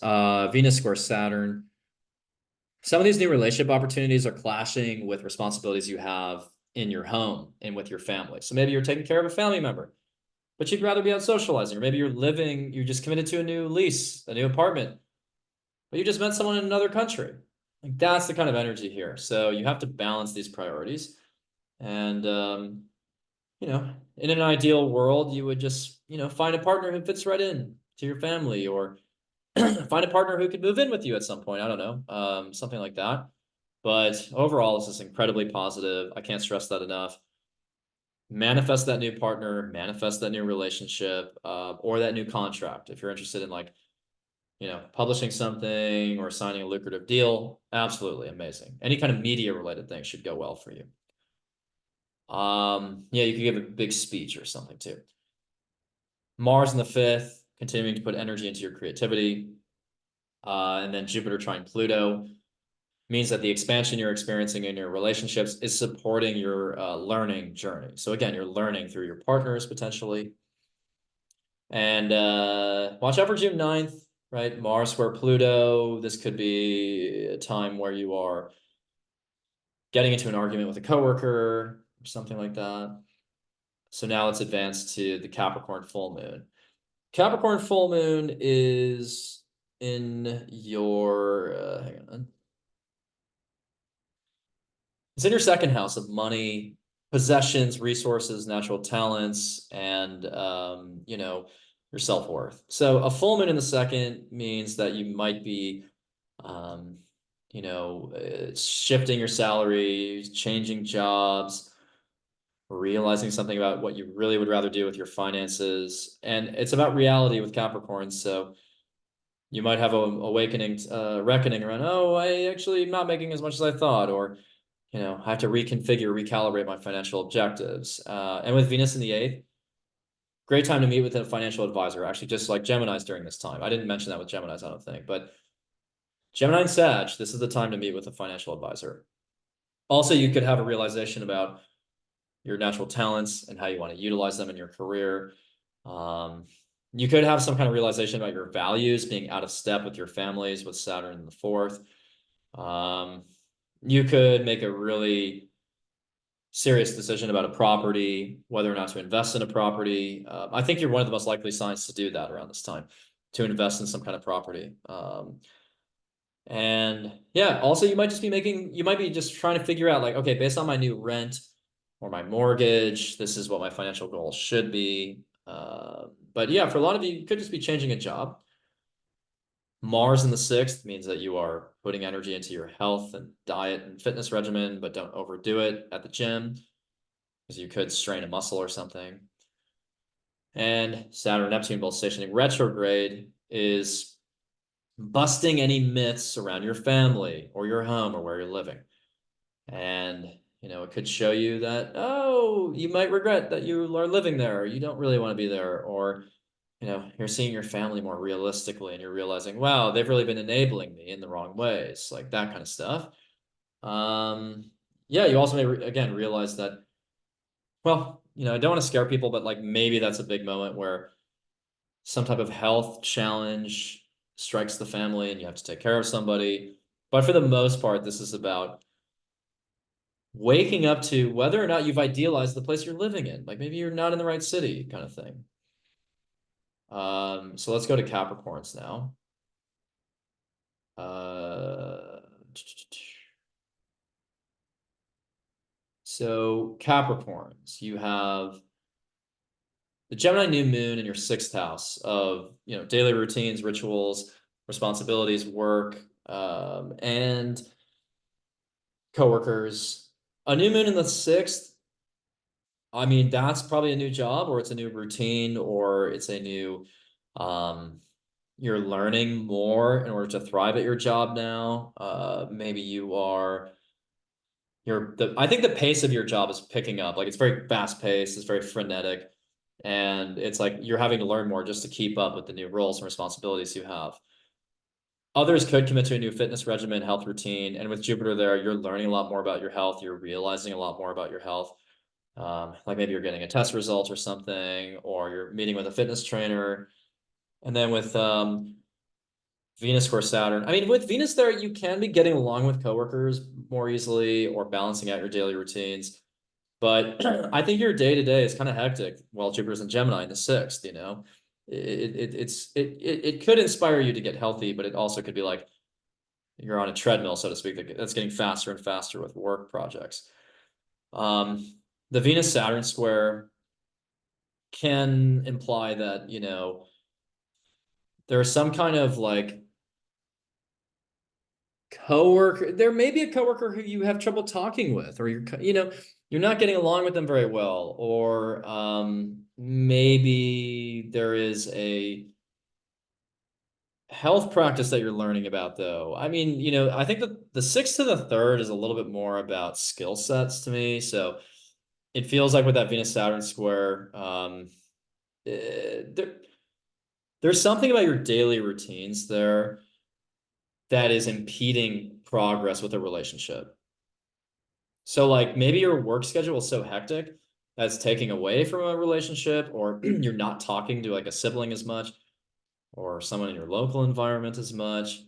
Venus square Saturn. Some of these new relationship opportunities are clashing with responsibilities you have in your home and with your family. So maybe you're taking care of a family member, but you'd rather be out socializing, or maybe you're just committed to a new lease, a new apartment, but you just met someone in another country. Like that's the kind of energy here. So you have to balance these priorities. And, you know, in an ideal world, you would just, you know, find a partner who fits right in to your family, or find a partner who could move in with you at some point. I don't know, something like that. But overall, this is incredibly positive. I can't stress that enough. Manifest that new partner, manifest that new relationship, or that new contract. If you're interested in, like, you know, publishing something or signing a lucrative deal, absolutely amazing. Any kind of media related thing should go well for you. Yeah, you could give a big speech or something too. Mars in the 5th, continuing to put energy into your creativity. And then Jupiter trine Pluto means that the expansion you're experiencing in your relationships is supporting your learning journey. So again, you're learning through your partners potentially. And watch out for June 9th, right? Mars square Pluto. This could be a time where you are getting into an argument with a coworker or something like that. So now let's advance to the Capricorn full moon. Capricorn full moon is in your, hang on. It's in your second house of money, possessions, resources, natural talents, and, you know, your self-worth. So a full moon in the second means that you might be, you know, shifting your salary, changing jobs, realizing something about what you really would rather do with your finances. And it's about reality with Capricorn. So you might have a awakening, reckoning around, oh, I actually am not making as much as I thought, or, you know, I have to reconfigure, recalibrate my financial objectives. And with Venus in the 8th, great time to meet with a financial advisor, actually, just like Gemini's during this time. I didn't mention that with Gemini's, I don't think, but Gemini and Sag, this is the time to meet with a financial advisor. Also, you could have a realization about your natural talents and how you want to utilize them in your career. You could have some kind of realization about your values being out of step with your families with Saturn in the 4th. You could make a really serious decision about a property, whether or not to invest in a property. I think you're one of the most likely signs to do that around this time, to invest in some kind of property. And yeah, also you might be just trying to figure out, like, okay, based on my new rent or my mortgage, this is what my financial goals should be. But yeah, for a lot of you, you could just be changing a job. Mars in the 6th means that you are putting energy into your health and diet and fitness regimen, but don't overdo it at the gym, because you could strain a muscle or something. And Saturn, Neptune, both stationing retrograde, is busting any myths around your family or your home or where you're living. And, you know, it could show you that, oh, you might regret that you are living there, or you don't really want to be there, or, you know, you're seeing your family more realistically and you're realizing, wow, they've really been enabling me in the wrong ways, like that kind of stuff. Yeah, you also may, again, realize that, well, you know, I don't want to scare people, but like maybe that's a big moment where some type of health challenge strikes the family and you have to take care of somebody. But for the most part, this is about waking up to whether or not you've idealized the place you're living in. Like maybe you're not in the right city, kind of thing. So let's go to Capricorns now. So Capricorns, you have the Gemini new moon in your 6th house of, you know, daily routines, rituals, responsibilities, work, and coworkers. A new moon in the 6th, I mean, that's probably a new job, or it's a new routine, or it's a new, you're learning more in order to thrive at your job now. Maybe you are, I think the pace of your job is picking up. Like it's very fast paced, it's very frenetic. And it's like you're having to learn more just to keep up with the new roles and responsibilities you have. Others could commit to a new fitness regimen, health routine. And with Jupiter there, you're learning a lot more about your health. You're realizing a lot more about your health. Like maybe you're getting a test result or something, or you're meeting with a fitness trainer. And then with Venus square Saturn, I mean, with Venus there, you can be getting along with coworkers more easily or balancing out your daily routines. But I think your day to day is kind of hectic while Jupiter's in Gemini in the 6th, you know. It could inspire you to get healthy, but it also could be like, you're on a treadmill, so to speak, that's getting faster and faster with work projects. The Venus-Saturn square can imply that, you know, there's some kind of like coworker, there may be a coworker who you have trouble talking with, or you're not getting along with them very well, or maybe there is a health practice that you're learning about, though. I mean, I think that the 6th to the 3rd is a little bit more about skill sets to me. So it feels like with that Venus Saturn square, there's something about your daily routines there that is impeding progress with a relationship. So like maybe your work schedule is so hectic that's taking away from a relationship, or you're not talking to like a sibling as much, or someone in your local environment as much.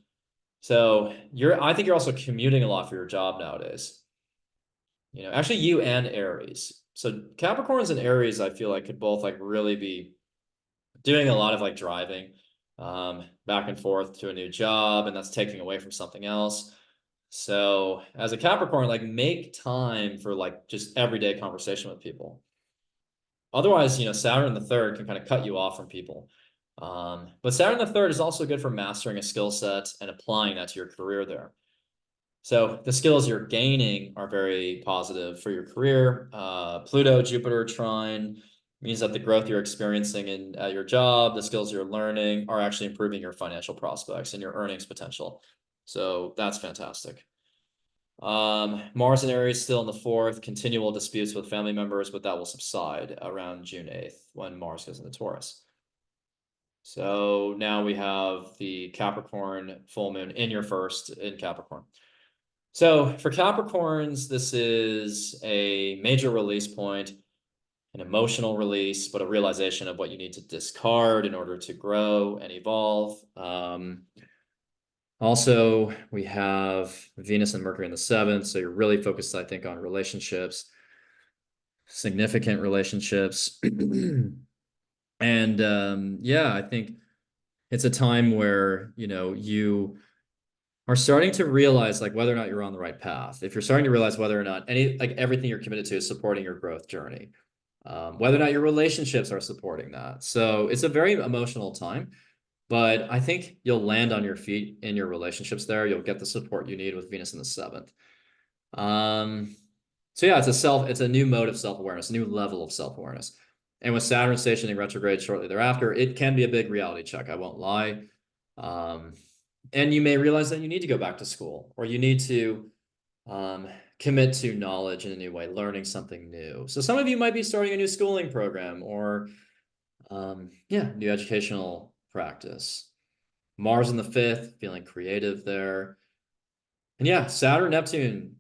So I think you're also commuting a lot for your job nowadays. Actually you and Aries. So Capricorns and Aries, I feel like could both like really be doing a lot of like driving back and forth to a new job, and that's taking away from something else. So as a Capricorn, like make time for like just everyday conversation with people. Otherwise, Saturn the 3rd can kind of cut you off from people. But Saturn the 3rd is also good for mastering a skill set and applying that to your career there. So the skills you're gaining are very positive for your career. Pluto, Jupiter trine means that the growth you're experiencing at your job, the skills you're learning are actually improving your financial prospects and your earnings potential. So that's fantastic. Mars and Aries still in the 4th, continual disputes with family members, but that will subside around June 8th when Mars goes into Taurus. So now we have the Capricorn full moon in your 1st in Capricorn. So for Capricorns, this is a major release point, an emotional release, but a realization of what you need to discard in order to grow and evolve. Also, we have Venus and Mercury in the 7th. So you're really focused, I think, on relationships, significant relationships. And yeah, I think it's a time where, you are starting to realize like whether or not you're on the right path. If you're starting to realize whether or not everything you're committed to is supporting your growth journey, whether or not your relationships are supporting that. So it's a very emotional time. But I think you'll land on your feet in your relationships there. You'll get the support you need with Venus in the 7th. So yeah, it's a new mode of self-awareness, a new level of self-awareness. And with Saturn stationing retrograde shortly thereafter, it can be a big reality check. I won't lie. And you may realize that you need to go back to school, or you need to commit to knowledge in a new way, learning something new. So some of you might be starting a new schooling program, or new educational practice. Mars in the 5th, feeling creative there. And yeah, Saturn, Neptune,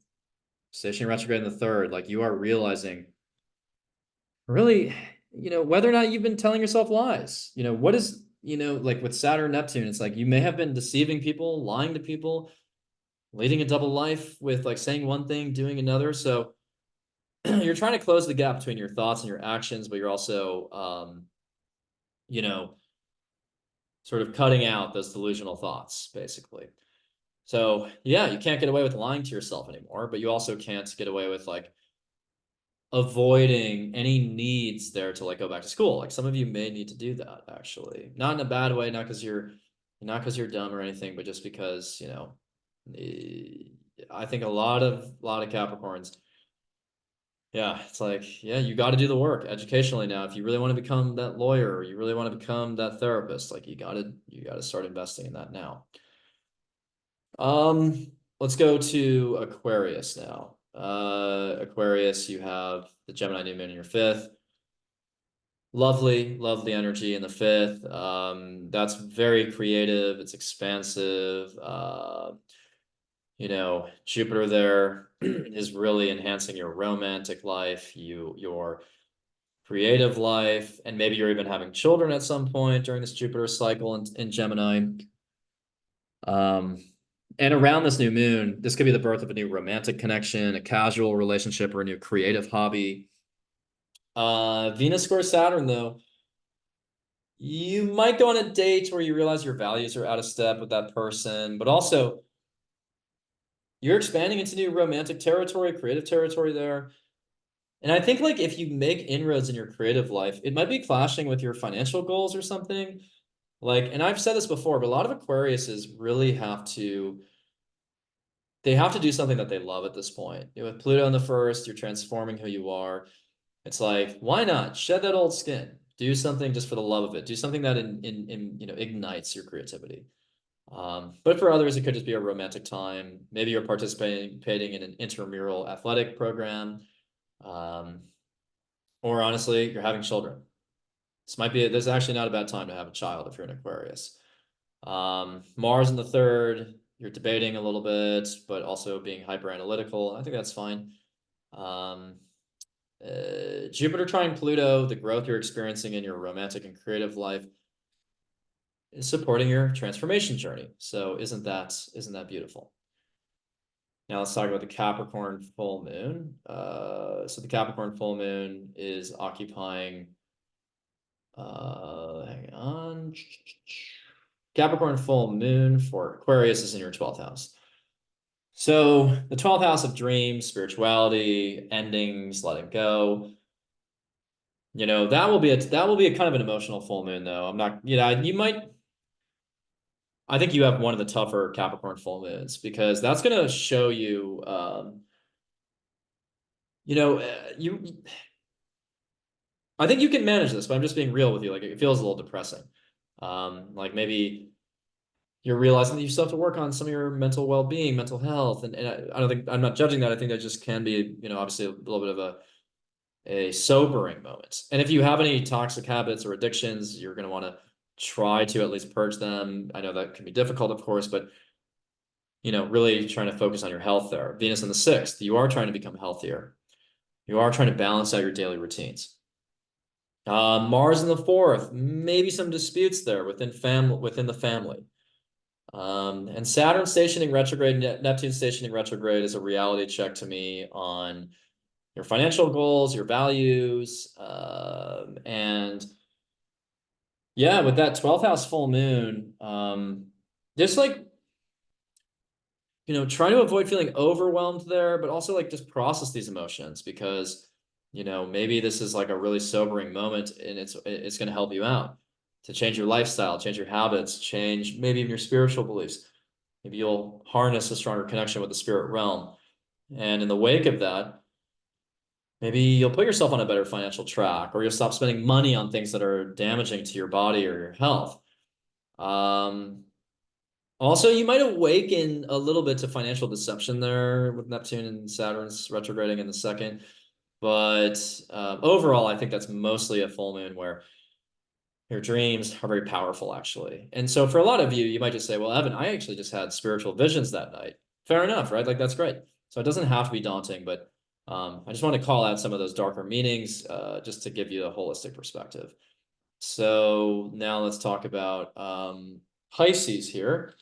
stationary retrograde in the 3rd, like you are realizing really, whether or not you've been telling yourself lies. What is, like with Saturn, Neptune, it's like you may have been deceiving people, lying to people, leading a double life with like saying one thing, doing another. So you're trying to close the gap between your thoughts and your actions, but you're also, sort of cutting out those delusional thoughts, basically. So yeah, you can't get away with lying to yourself anymore, but you also can't get away with like avoiding any needs there to like go back to school. Like some of you may need to do that, actually. Not in a bad way, not because you're dumb or anything, but just because, I think a lot of Capricorns, yeah, it's like, yeah, you got to do the work educationally now. If you really want to become that lawyer, or you really want to become that therapist, like you got to start investing in that now. Let's go to Aquarius now. Aquarius, you have the Gemini new moon in your 5th. Lovely, lovely energy in the 5th. That's very creative. It's expansive. Jupiter there is really enhancing your romantic life, your creative life, and maybe you're even having children at some point during this Jupiter cycle in Gemini. And around this new moon, this could be the birth of a new romantic connection, a casual relationship, or a new creative hobby. Venus square Saturn, though, you might go on a date where you realize your values are out of step with that person, but also you're expanding into new romantic territory, creative territory there. And I think like if you make inroads in your creative life, it might be clashing with your financial goals or something. Like, and I've said this before, but a lot of Aquariuses really they have to do something that they love at this point. With Pluto in the first, you're transforming who you are. It's like, why not shed that old skin? Do something just for the love of it. Do something that ignites your creativity. But for others, it could just be a romantic time. Maybe you're participating in an intramural athletic program. Or honestly, you're having children. This is actually not a bad time to have a child if you're an Aquarius. Mars in the third, you're debating a little bit, but also being hyper analytical. I think that's fine. Jupiter trine Pluto, the growth you're experiencing in your romantic and creative life is supporting your transformation journey. So isn't that beautiful? Now let's talk about the Capricorn full moon. So the Capricorn full moon is occupying, hang on. Capricorn full moon for Aquarius is in your 12th house. So the 12th house of dreams, spirituality, endings, letting go. That will be a kind of an emotional full moon though. I'm not, I think you have one of the tougher Capricorn full moons because that's going to show you, I think you can manage this, but I'm just being real with you. Like it feels a little depressing. Like maybe you're realizing that you still have to work on some of your mental well-being, mental health. And I don't think, I'm not judging that. I think that just can be, obviously a little bit of a sobering moment. And if you have any toxic habits or addictions, you're going to want to try to at least purge them. I know that can be difficult, of course, but really trying to focus on your health there. Venus in the sixth, you are trying to become healthier. You are trying to balance out your daily routines. Mars in the fourth, maybe some disputes there within the family. And Saturn stationing retrograde, Neptune stationing retrograde is a reality check to me on your financial goals, your values, and yeah, with that 12th house full moon, just like, try to avoid feeling overwhelmed there, but also like just process these emotions because, maybe this is like a really sobering moment and it's going to help you out to change your lifestyle, change your habits, change maybe even your spiritual beliefs. Maybe you'll harness a stronger connection with the spirit realm. And in the wake of that, maybe you'll put yourself on a better financial track, or you'll stop spending money on things that are damaging to your body or your health. Also, you might awaken a little bit to financial deception there with Neptune and Saturn's retrograding in the second. But overall, I think that's mostly a full moon where your dreams are very powerful, actually. And so for a lot of you, you might just say, well, Evan, I actually just had spiritual visions that night. Fair enough, right? Like, that's great. So it doesn't have to be daunting, but I just want to call out some of those darker meanings just to give you a holistic perspective. So now let's talk about Pisces here.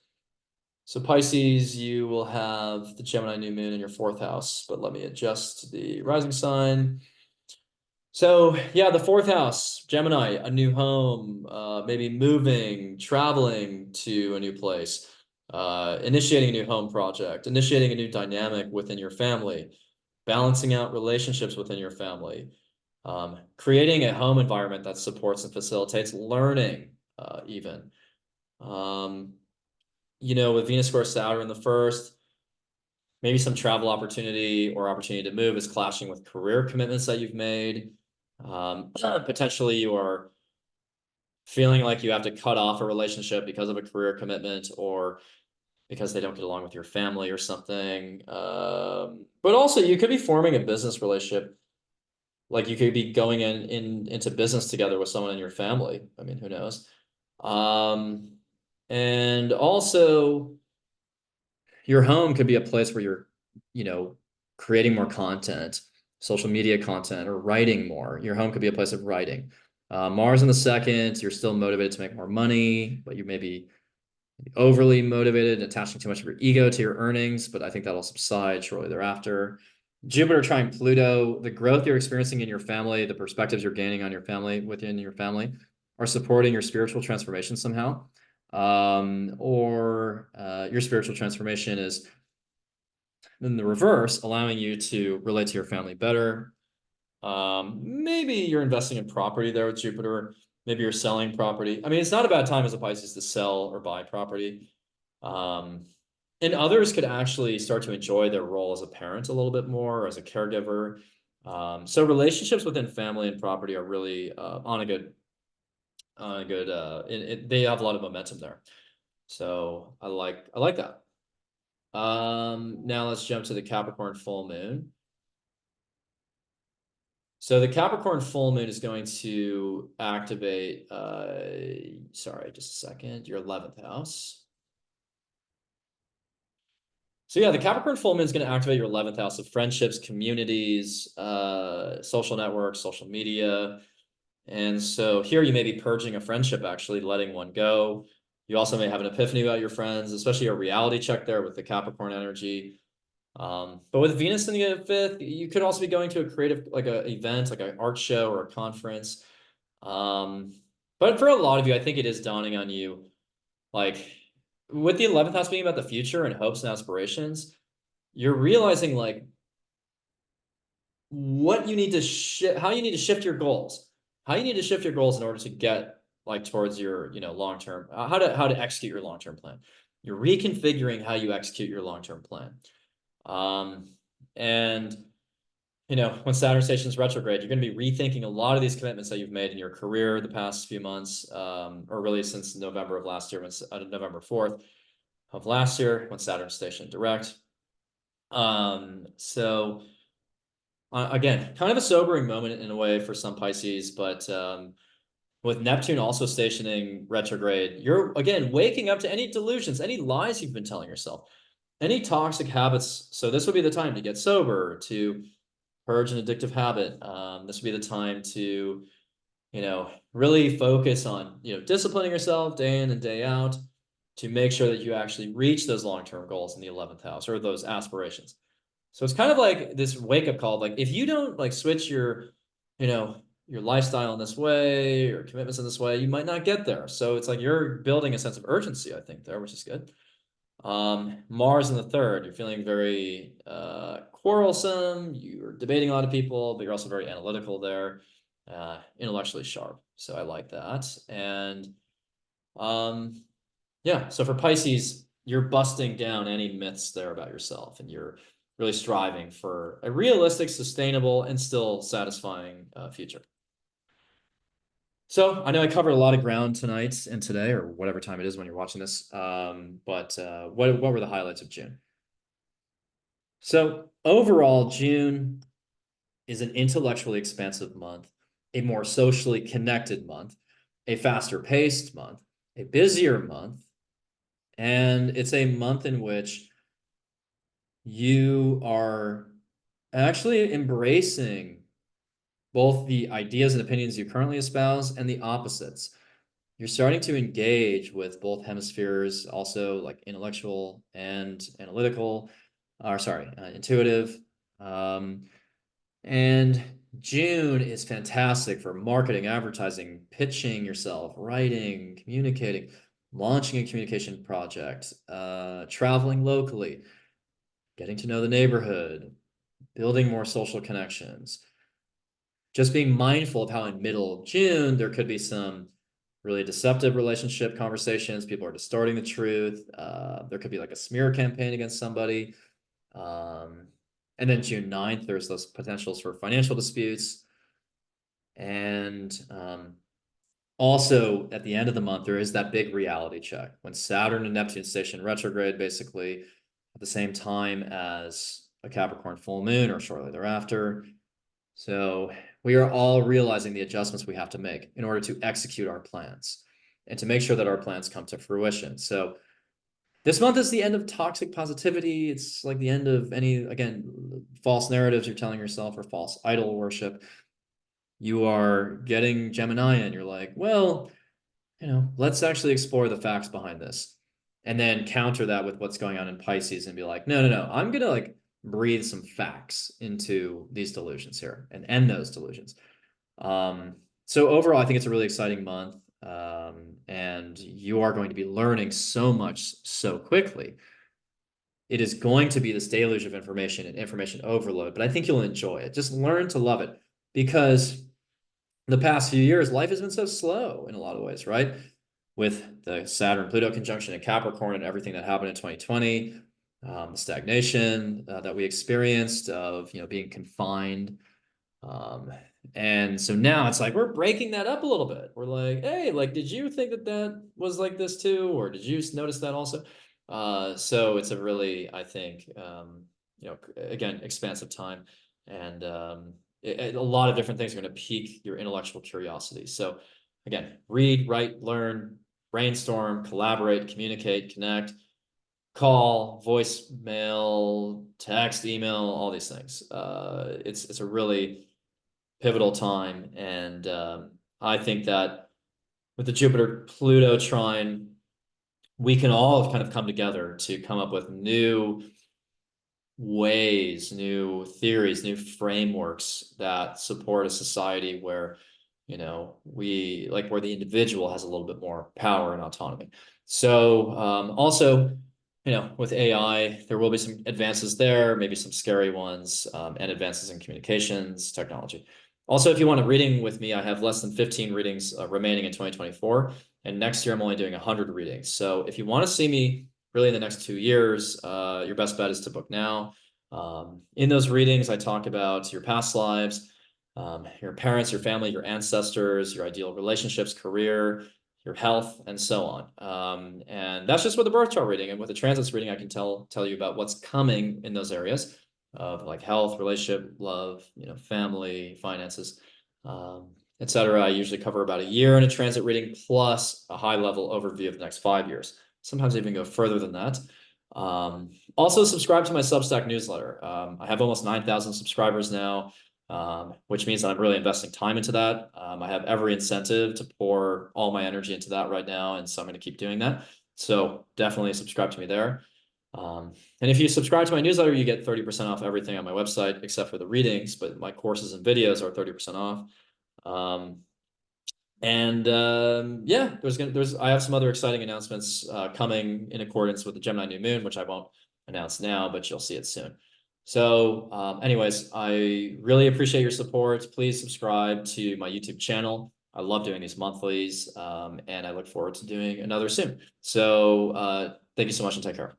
So Pisces, you will have the Gemini new moon in your 4th house, but let me adjust the rising sign. So yeah, the 4th house, Gemini, a new home, maybe moving, traveling to a new place, initiating a new home project, initiating a new dynamic within your family, balancing out relationships within your family, creating a home environment that supports and facilitates learning, even. With Venus square Saturn in the first, maybe some travel opportunity or opportunity to move is clashing with career commitments that you've made. Potentially you are feeling like you have to cut off a relationship because of a career commitment or because they don't get along with your family or something. But also you could be forming a business relationship. Like you could be going into business together with someone in your family. I mean, who knows? And also your home could be a place where you're, creating more content, social media content, or writing more. Your home could be a place of writing. Mars in the second, you're still motivated to make more money, but you may be overly motivated and attaching too much of your ego to your earnings, but I think that'll subside shortly thereafter. Jupiter trine Pluto, the growth you're experiencing in your family, the perspectives you're gaining on your family, within your family, are supporting your spiritual transformation somehow. Or your spiritual transformation is Then the reverse, allowing you to relate to your family better. Maybe you're investing in property there with Jupiter. Maybe you're selling property. I mean, it's not a bad time as a Pisces to sell or buy property. Um, and others could actually start to enjoy their role as a parent a little bit more, as a caregiver. So relationships within family and property are really they have a lot of momentum there. So I like that. Now let's jump to the Capricorn full moon. So the Capricorn full moon is going to activate, sorry, just a second, your 11th house. So yeah, the Capricorn full moon is going to activate your 11th house of friendships, communities, social networks, social media. And so here you may be purging a friendship, actually letting one go. You also may have an epiphany about your friends, especially a reality check there with the Capricorn energy. But with Venus in the fifth, you could also be going to a creative, like a event, like an art show or a conference. But for a lot of you, I think it is dawning on you, like with the 11th house being about the future and hopes and aspirations, you're realizing like what you need to shift, how you need to shift your goals, how you need to shift your goals in order to get like towards your, long-term, how to execute your long-term plan. You're reconfiguring how you execute your long-term plan. And when Saturn stations retrograde, you're going to be rethinking a lot of these commitments that you've made in your career the past few months, or really since November of last year, November 4th of last year, when Saturn stationed direct. So again, kind of a sobering moment in a way for some Pisces, but with Neptune also stationing retrograde, you're again waking up to any delusions, any lies you've been telling yourself, any toxic habits. So this would be the time to get sober, to purge an addictive habit. This would be the time to, really focus on, disciplining yourself day in and day out to make sure that you actually reach those long-term goals in the 11th house or those aspirations. So it's kind of like this wake-up call. Like if you don't like switch you know, your lifestyle in this way or commitments in this way, you might not get there. So it's like you're building a sense of urgency, I think, there, which is good. Mars in the third, you're feeling very quarrelsome, you're debating a lot of people, but you're also very analytical there, intellectually sharp. So I like that. And yeah, so for Pisces, you're busting down any myths there about yourself, and you're really striving for a realistic, sustainable, and still satisfying future. So I know I covered a lot of ground tonight and today, or whatever time it is when you're watching this. But what were the highlights of June? So overall, June is an intellectually expansive month, a more socially connected month, a faster paced month, a busier month, and it's a month in which you are actually embracing both the ideas and opinions you currently espouse and the opposites. You're starting to engage with both hemispheres, also like intellectual and analytical, or sorry, intuitive. And June is fantastic for marketing, advertising, pitching yourself, writing, communicating, launching a communication project, traveling locally, getting to know the neighborhood, building more social connections. Just being mindful of how in middle of June, there could be some really deceptive relationship conversations. People are distorting the truth. There could be like a smear campaign against somebody. And then June 9th, there's those potentials for financial disputes. And also at the end of the month, there is that big reality check when Saturn and Neptune station retrograde, basically at the same time as a Capricorn full moon or shortly thereafter. So we are all realizing the adjustments we have to make in order to execute our plans and to make sure that our plans come to fruition. So this month is the end of toxic positivity. It's like the end of any, again, false narratives you're telling yourself or false idol worship. You are getting Gemini and you're like, well, let's actually explore the facts behind this. And then counter that with what's going on in Pisces and be like, no. I'm going to like breathe some facts into these delusions here and end those delusions. So overall, I think it's a really exciting month. And you are going to be learning so much so quickly it is going to be this deluge of information and information overload, but I think you'll enjoy it. Just learn to love it, because the past few years, life has been so slow in a lot of ways, right? With the Saturn-Pluto conjunction in Capricorn and everything that happened in 2020, the stagnation that we experienced of, being confined. And so now it's like we're breaking that up a little bit. We're like, hey, like, did you think that that was like this too? Or did you notice that also? So it's a really, I think, again, expansive time. And a lot of different things are going to pique your intellectual curiosity. So again, read, write, learn, brainstorm, collaborate, communicate, connect, call, voicemail, text, email, all these things. It's a really pivotal time. And I think that with the Jupiter-Pluto trine, we can all kind of come together to come up with new ways, new theories, new frameworks that support a society where, where the individual has a little bit more power and autonomy. So also, with AI, there will be some advances there, maybe some scary ones, and advances in communications technology. Also, if you want a reading with me, I have less than 15 readings remaining in 2024. And next year, I'm only doing 100 readings. So if you want to see me really in the next 2 years, your best bet is to book now. In those readings, I talk about your past lives, your parents, your family, your ancestors, your ideal relationships, career, your health, and so on. And that's just with the birth chart reading. And with the transits reading, I can tell you about what's coming in those areas of like health, relationship, love, family, finances, etc. I usually cover about a year in a transit reading plus a high level overview of the next 5 years. Sometimes I even go further than that. Also subscribe to my Substack newsletter. I have almost 9,000 subscribers now, which means that I'm really investing time into that. I have every incentive to pour all my energy into that right now, and so I'm going to keep doing that. So definitely subscribe to me there. And if you subscribe to my newsletter, you get 30% off everything on my website, except for the readings, but my courses and videos are 30% off. Yeah, I have some other exciting announcements coming in accordance with the Gemini new moon, which I won't announce now, but you'll see it soon. So anyways, I really appreciate your support. Please subscribe to my YouTube channel. I love doing these monthlies, and I look forward to doing another soon. So thank you so much, and take care.